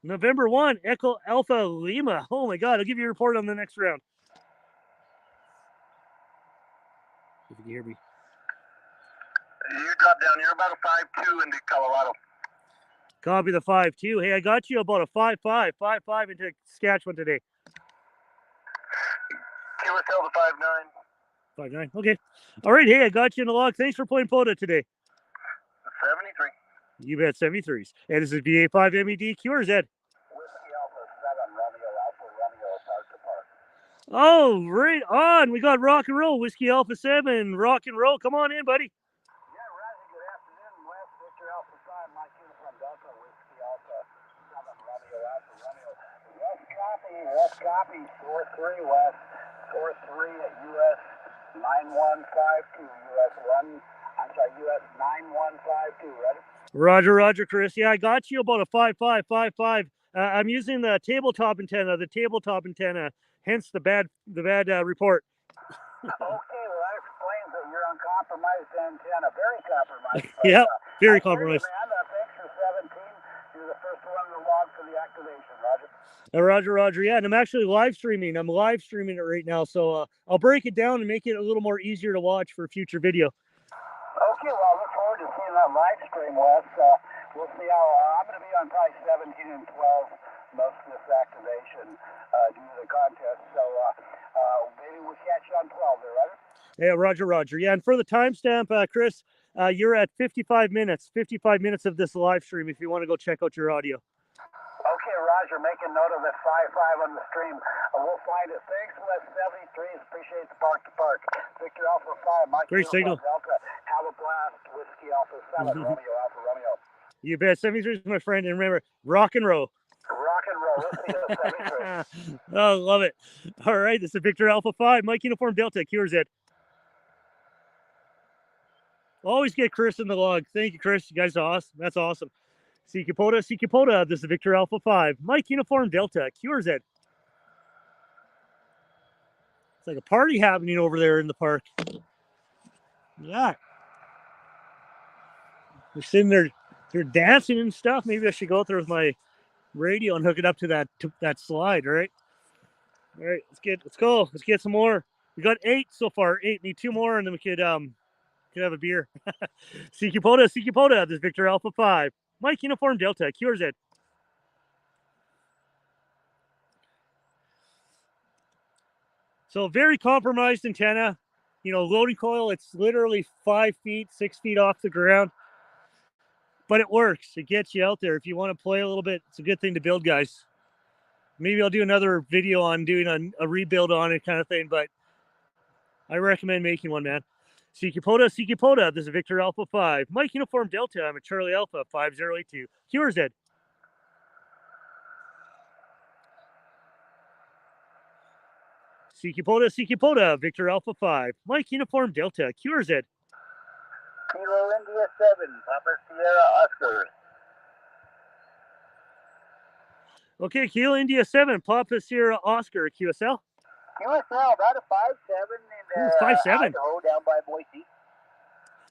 November 1, Echo Alpha Lima. Oh my God, I'll give you a report on the next round. If you can hear me.
You dropped down. You're about a 5-2 into Colorado.
Copy the 5-2. Hey, I got you about a 5-5. 5-5 into Saskatchewan today.
QSL the 5-9.
5-9. Okay. All right. Hey, I got you in the log. Thanks for playing Pota today.
73.
You bet. 73s. And this is VA5 MED QRZ.
Whiskey Alpha 7, Romeo Alpha Romeo, Park to Park.
Oh, right on. We got rock and roll. Whiskey Alpha 7. Rock and roll. Come on in, buddy.
Yeah, Roger. Good afternoon. West Victor Alpha 5, Mike Uniform Delta, Whiskey Alpha 7, Romeo Alpha Romeo. West copy. 4-3 West. 4-3 at US 9152. US 1. I'm sorry, US 9152. Ready?
Roger, Chris. Yeah, I got you about a 5-5, 5-5. I'm using the tabletop antenna, hence the bad report.
Okay, well, that explains that you're uncompromised antenna. Very compromised.
Yep, very compromised.
Man, thanks for 17. You're the first one to log for the activation, Roger.
Roger. Yeah, and I'm actually live streaming. I'm live streaming it right now, so I'll break it down and make it a little more easier to watch for future video.
Okay, well, I look forward to seeing that live stream, Wes. We'll see how, I'm going to be on probably 17 and 12 most of this activation due to the contest. So maybe we'll catch you on 12 there, right?
Yeah, Roger, Roger. Yeah, and for the timestamp, Chris, you're at 55 minutes of this live stream if you want to go check out your audio.
Okay, Roger, make a note of it, 5-5 on the stream. We'll find it. Thanks, West 73s. Appreciate the park to park. Victor Alpha 5, Mike
Great signal.
Delta. Have a blast. Whiskey Alpha 7, Romeo Alpha Romeo.
You bet. 73s, my friend. And remember, rock and roll.
Rock and roll. We'll see you 73.
Oh, love it. All right, this is Victor Alpha 5, Mike Uniform Delta, QRZ. Always get Chris in the log. Thank you, Chris. You guys are awesome. That's awesome. Pota. This is Victor Alpha 5, Mike Uniform Delta, QRZ. It's like a party happening over there in the park. Yeah. They're sitting there, they're dancing and stuff. Maybe I should go out there with my radio and hook it up to that slide, right? All right, let's go. Let's get some more. We got 8 so far. 8. Need 2 more, and then we could have a beer. Pota. This is Victor Alpha 5, Mike Uniform Delta, QRZ. So very compromised antenna. You know, loading coil, it's literally 5 feet, 6 feet off the ground. But it works. It gets you out there. If you want to play a little bit, it's a good thing to build, guys. Maybe I'll do another video on doing a rebuild on it kind of thing, but I recommend making one, man. Pota. This is Victor Alpha 5, Mike Uniform Delta. I'm a Charlie Alpha 5082. QRZ. Pota. Victor Alpha 5, Mike Uniform Delta, QRZ.
Kilo India 7, Papa Sierra Oscar.
Okay, Kilo India 7, Papa Sierra Oscar, QSL.
QSL, about a 5-7 in Idaho, down by Boise.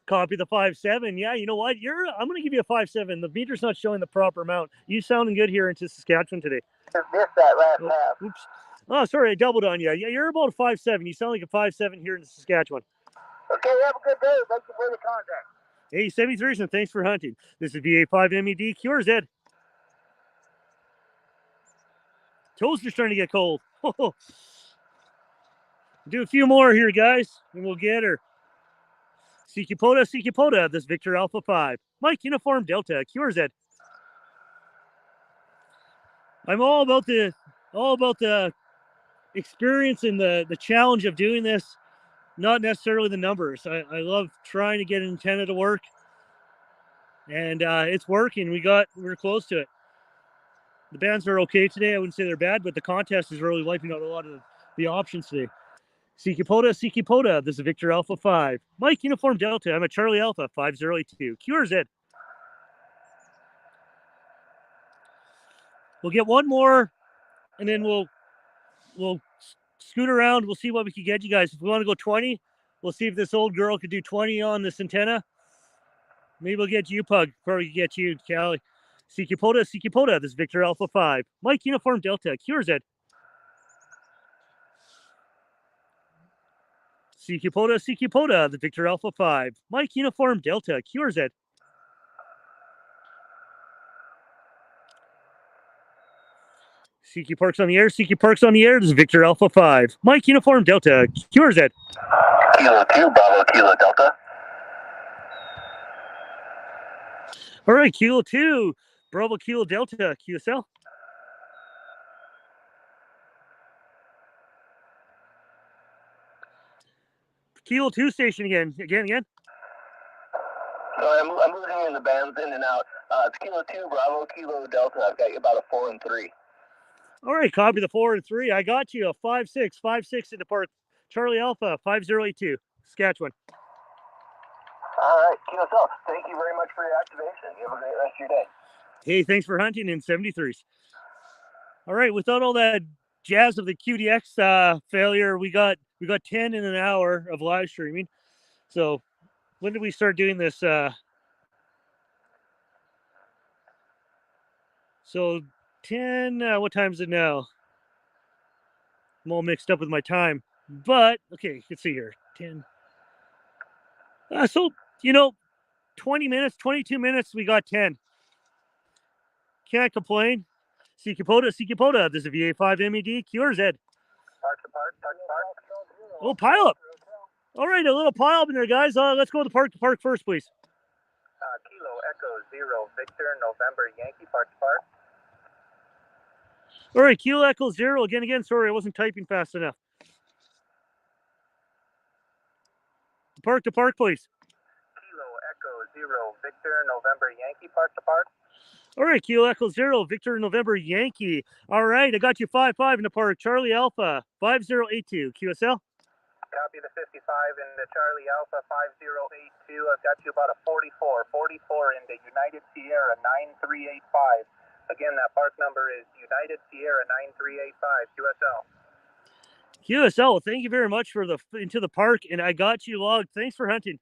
Copy the 5-7. Yeah, you know what? I'm going to give you a 5-7. The meter's not showing the proper amount. You sounding good here into Saskatchewan today.
Just missed that last half.
Oops. Oh, sorry, I doubled on you. Yeah, you're about a 5-7. You sound like a 5-7 here in Saskatchewan.
Okay, have a good day. Thank you for the contact.
Hey, 73s, and thanks for hunting. This is VA5 MED, QRZ. Toes are starting to get cold. Do a few more here, guys, and we'll get her. Pota. This is Victor Alpha 5, Mike Uniform Delta, QRZ. I'm all about the experience and the challenge of doing this, not necessarily the numbers. I love trying to get an antenna to work, and it's working. We're close to it. The bands are okay today. I wouldn't say they're bad, but the contest is really wiping out a lot of the options today. Pota. This is Victor Alpha 5, Mike Uniform Delta. I'm a Charlie Alpha 5082. QRZ. We'll get one more, and then we'll scoot around. We'll see what we can get you guys. If we want to go 20, we'll see if this old girl could do 20 on this antenna. Maybe we'll get you, Pug. Probably get you, Callie. Pota. This is Victor Alpha 5, Mike Uniform Delta, QRZ. Pota. The Victor Alpha 5, Mike Uniform Delta, QRZ. Parks on the air. This is Victor Alpha 5, Mike Uniform Delta, QRZ.
Kilo 2, Bravo Kilo Delta.
All right, Kilo 2, Bravo Kilo Delta, QSL. Kilo 2 station again.
Sorry, I'm losing in the bands in and out. It's Kilo 2, Bravo Kilo Delta. I've got you about a 4 and 3.
All right, copy the 4 and 3. I got you a 5-6 in the park. Charlie Alpha 5082, Saskatchewan.
All right, QSL, thank you very much for your activation. You have a great rest of your day.
Hey, thanks for hunting in 73s. All right, without all that jazz of the QDX failure, we got 10 in an hour of live streaming. So when did we start doing this? So 10, what time is it now? I'm all mixed up with my time. But, okay, let's see here. 10. So, you know, 20 minutes, 22 minutes, we got 10. Can't complain. CQ Pota. This is a VA5 MED, QRZ.
Park to park.
Oh, pile up. All right, a little pile up in there, guys. Let's go to the park first, please.
Kilo Echo 0 Victor November Yankee, park to park.
All right, Kilo Echo 0. Again, sorry, I wasn't typing fast enough. Park to park, please.
Kilo Echo 0 Victor November Yankee, park to park.
All right, Kilo Echo 0 Victor November Yankee. All right, I got you 5-5 in the park. Charlie Alpha 5082 QSL.
Copy the 55 in the Charlie Alpha 5082. I've got you about a 44 in the United Sierra 9385. Again, that park number is United Sierra 9385 QSL.
QSL, thank you very much for the into the park, and I got you logged. Thanks for hunting.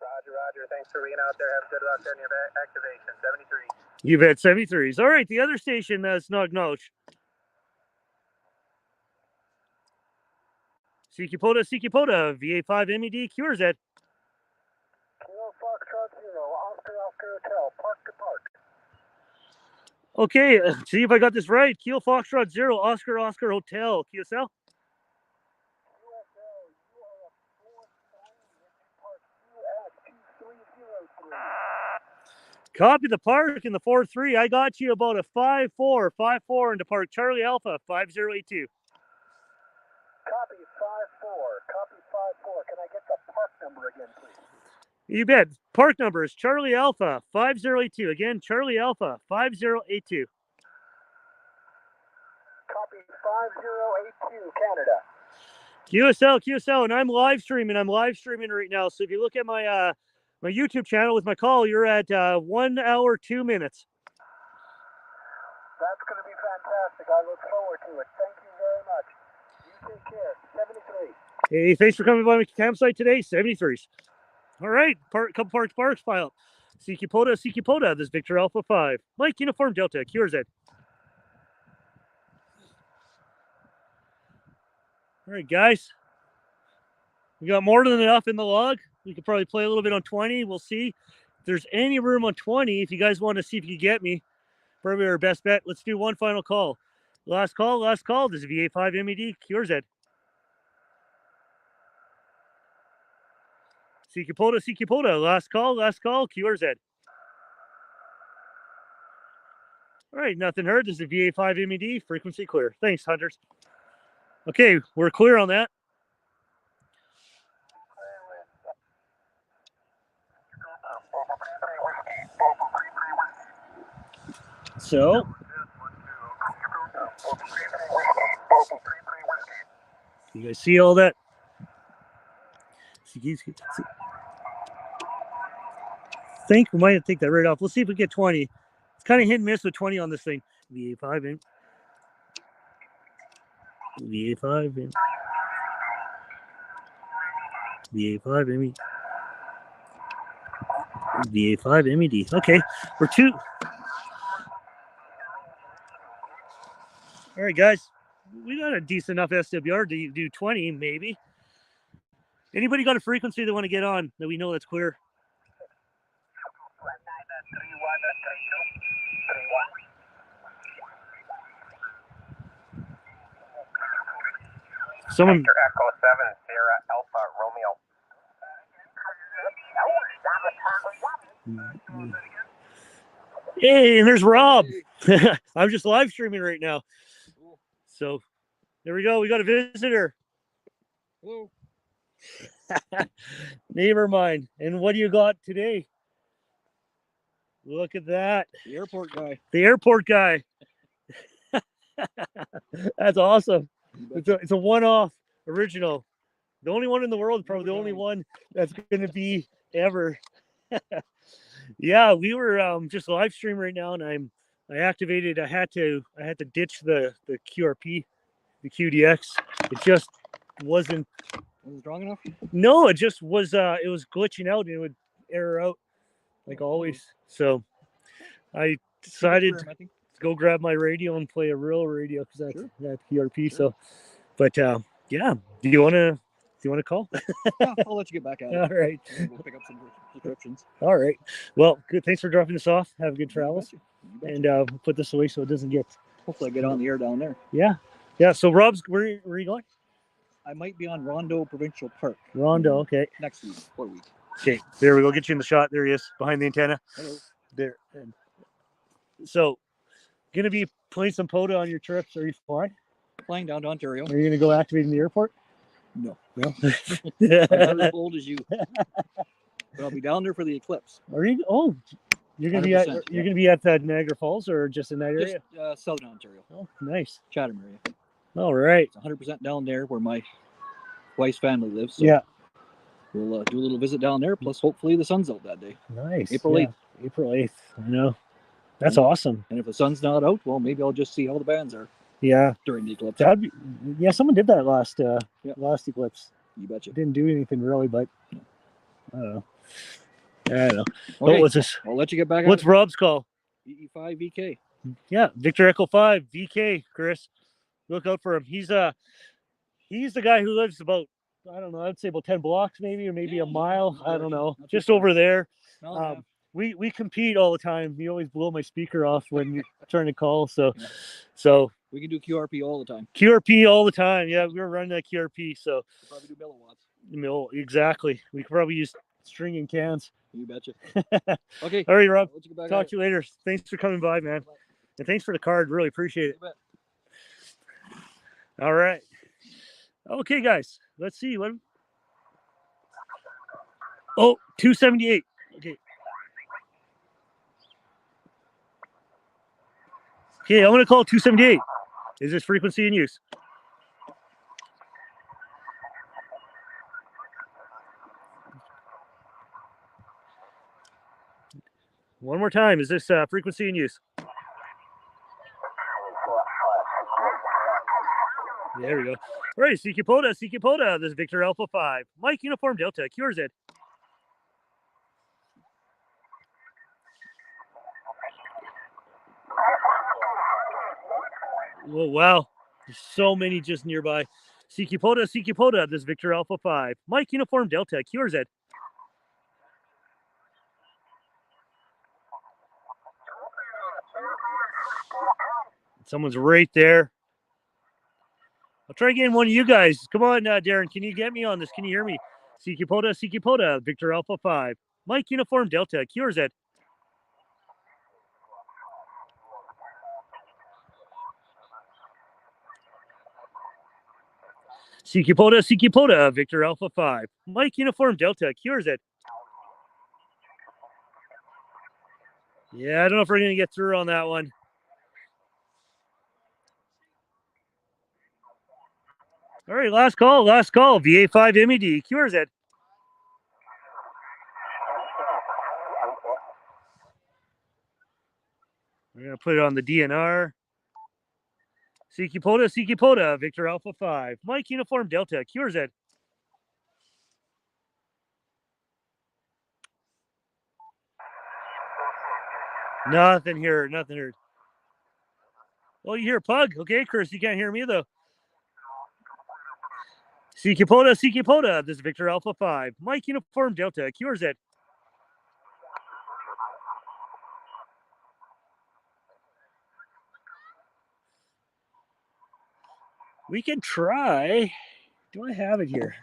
Roger. Thanks for being out there. Have good luck on your activation. 73.
You bet, 73s. All right, the other station that's not acknowledged. CQ Pota, VA5 MED, QRZ.
Kilo Foxtrot 0, Oscar Hotel, park to park.
Okay, see if I got this right. Kilo Foxtrot 0, Oscar Hotel, QSL. Copy the park in the 4-3. I got you about a 5-4 in the park. Charlie Alpha 5082.
Copy 5-4. Can I get the park number again, please?
You bet. Park number is Charlie Alpha 5082. Again, Charlie Alpha 5082.
Copy 5082, Canada.
QSL, and I'm live streaming right now. So if you look at my my YouTube channel with my call, you're at 1 hour 2 minutes.
That's going to be fantastic. I look forward to it. Thank you very much. You take care. 73.
Hey, thanks for coming by my campsite today. 73s. All right, couple parks pile up. CQ Pota. This is Victor Alpha 5. Mike Uniform Delta, QRZ. All right, guys. We got more than enough in the log. We could probably play a little bit on 20. We'll see if there's any room on 20. If you guys want to see if you get me, probably our best bet. Let's do one final call. Last call. This is VA5 MED, QRZ. CQ Pota. Last call, QRZ. All right, nothing heard. This is VA5 MED, frequency clear. Thanks, hunters. Okay, we're clear on that. So, you guys see all that? I think we might have to take that right off. Let's see if we get 20. It's kind of hit and miss with 20 on this thing. VA5 in. VA5 in. VA5 MED. VA5 MED. Okay, we're two. All right, guys. We got a decent enough SWR to do 20, maybe. Anybody got a frequency they want to get on that we know that's clear? Someone.
Victor Echo 7, Sierra Alpha Romeo.
Hey, and there's Rob. I'm just live streaming right now. So there we go. We got a visitor.
Hello.
Never mind. And what do you got today? Look at that.
The airport guy.
The airport guy. That's awesome. It's a one-off original. The only one in the world, probably the only one that's going to be ever. Yeah, we were just live streaming right now, and I activated. I had to ditch the QRP, the QDX. It just wasn't.
Was it strong enough?
No, it just was. It was glitching out, and it would error out like always. So I decided to go grab my radio and play a real radio because that's QRP. Sure. So, but yeah, do you want to you want to call?
Yeah, I'll let you get back at it.
All right.
And we'll pick up some prescriptions.
All right. Well, good. Thanks for dropping this off. Have good travels.
You betcha.
And we'll put this away so it doesn't get.
Hopefully I get on the air down there.
Yeah. Yeah. So Rob's, where are you going?
I might be on Rondo Provincial Park
Rondo. Okay.
next week or week.
Okay. There we go. Get you in the shot. There he is behind the antenna.
Hello.
There. And so, gonna be playing some Pota on your trips. Are you flying?
Flying down to Ontario.
Are you gonna go activating the airport?
No.
No.
I'm not as old as you. But I'll be down there for the eclipse.
Are you? Oh, you're gonna be at
100%,
you're gonna be at Niagara Falls or just in that
Just
area?
southern Ontario,
Oh, nice.
Chatham area.
All right.
It's 100% down there where my wife's family lives. So
Yeah.
we'll do a little visit down there. Plus, hopefully, the sun's out that day.
Nice.
April 8th.
April 8th. I know. That's
Yeah.
awesome.
And if the sun's not out, well, maybe I'll just see how the bands are
Yeah.
during the eclipse.
That'd be, yeah, someone did that last eclipse.
You betcha.
Didn't do anything really, but I don't know. I don't know.
Okay,
What was this?
I'll let you get back.
What's Rob's call?
EE5 VK.
Yeah, Victor Echo 5 VK. Chris, look out for him. He's the guy who lives about, I don't know, I'd say about 10 blocks maybe, or maybe a mile. I don't know.
Not too
Just
far.
over there.
No,
We compete all the time. You always blow my speaker off when you're trying to call. So,
Yeah.
so
we can do QRP all the time.
QRP all the time. Yeah, we were running that QRP. So,
We'll probably do milliwatts.
no, exactly. We could probably use string and cans.
You betcha. Okay.
All right, Rob.
I'll let you get back
Talk
at
to you later. Thanks for coming by, man.
Bye.
And thanks for the card. Really appreciate it.
You bet.
All right. Okay, guys. Let's see. What? Oh, 278. Okay. Okay, I'm going to call 278. Is this frequency in use? One more time. Is this frequency in use? There we go. All right, CQ Pota. This is Victor Alpha 5. Mike Uniform Delta, QRZ. Whoa, wow. There's so many just nearby. CQ Pota. This is Victor Alpha 5. Mike Uniform Delta, QRZ. Someone's right there. I'll try getting one of you guys. Come on, Darren. Can you get me on this? Can you hear me? CQ Pota. Victor Alpha 5. Mike Uniform Delta, QRZ. CQ Pota. Victor Alpha 5. Mike Uniform Delta, QRZ. Yeah, I don't know if we're going to get through on that one. All right, last call. VA5 MED, QRZ. We're going to put it on the DNR. CQ Pota. Victor Alpha 5. Mike Uniform Delta, QRZ. Nothing heard. Oh, you hear Pug? Okay, Chris, you can't hear me though. CQ Pota. This is Victor Alpha 5. Mike Uniform Delta, QRZ. We can try. Do I have it here?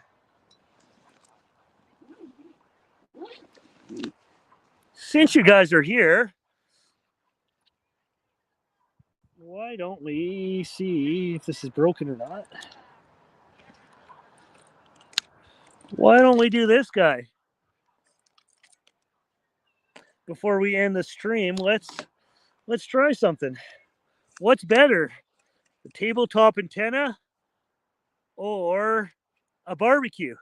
Since you guys are here, why don't we see if this is broken or not? Why don't we do this guy? Before we end the stream, let's try something. What's better? The tabletop antenna or a barbecue?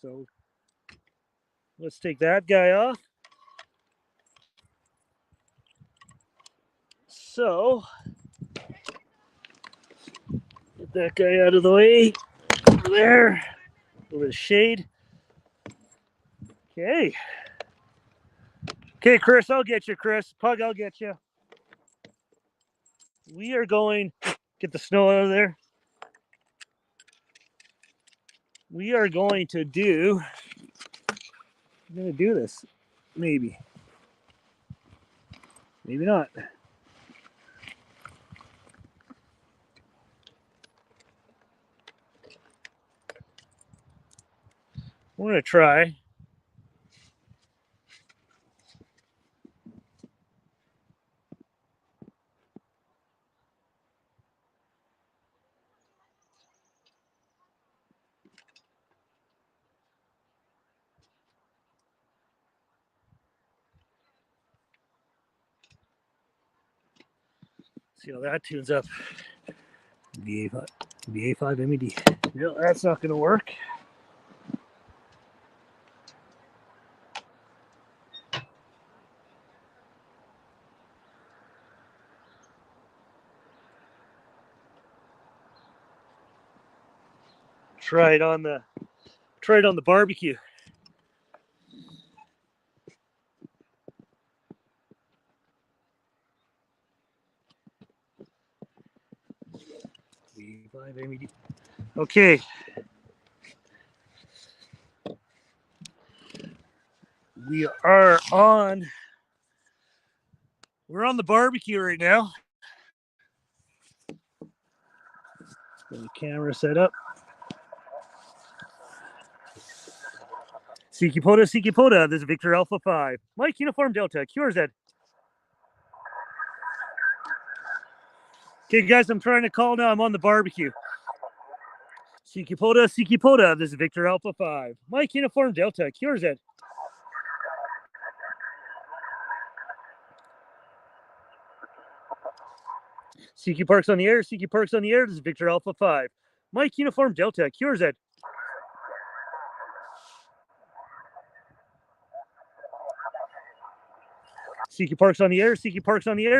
So let's take that guy off. So get that guy out of the way. Over there. Over the shade. Okay. Okay, Chris, I'll get you, Chris. Pug, I'll get you. We are going, get the snow out of there. we are going to do. I'm going to do this. Maybe. Maybe not. We're going to try. See how that tunes up. VA5 MED. No, that's not going to work. Try it on the barbecue. VA5 MED. Okay. We're on the barbecue right now. Get the camera set up. CQ Pota, this is Victor Alpha 5. Mike Uniform Delta, QRZ. Okay, guys, I'm trying to call now. I'm on the barbecue. CQ Pota, this is Victor Alpha 5. Mike Uniform Delta, QRZ. CQ Parks on the air, this is Victor Alpha 5. Mike Uniform Delta, QRZ. CQ Parks on the air,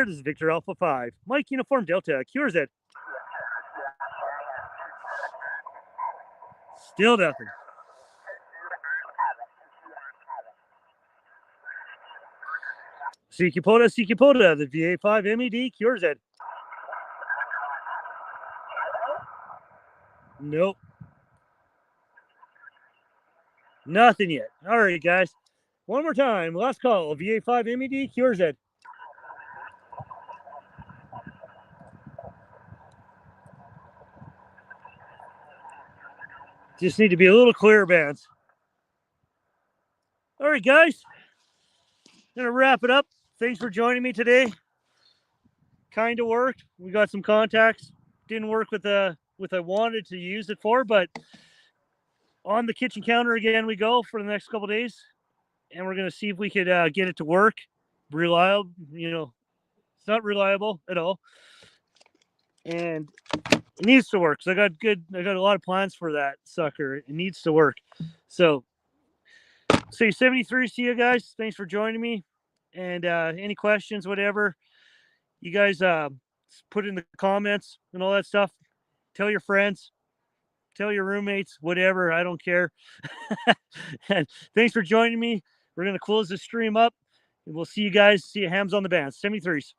this is Victor Alpha 5. Mike Uniform Delta, QRZ. Still nothing. CQ Pota, the VA5 MED, QRZ. Nope. Nothing yet. All right, guys. One more time. Last call. VA5 MED, QRZ. Just need to be a little clearer, bands. All right, guys. Gonna wrap it up. Thanks for joining me today. Kind of worked. We got some contacts. Didn't work with what I wanted to use it for, but on the kitchen counter again we go for the next couple of days, and we're gonna see if we could get it to work. Reliable, it's not reliable at all, and it needs to work. So I got a lot of plans for that sucker. It needs to work. So say 73. See you guys. Thanks for joining me. And any questions, whatever, you guys put in the comments and all that stuff. Tell your friends, tell your roommates, whatever. I don't care. And thanks for joining me. We're going to close the stream up, and we'll see you guys. See you hams on the bands. 73s.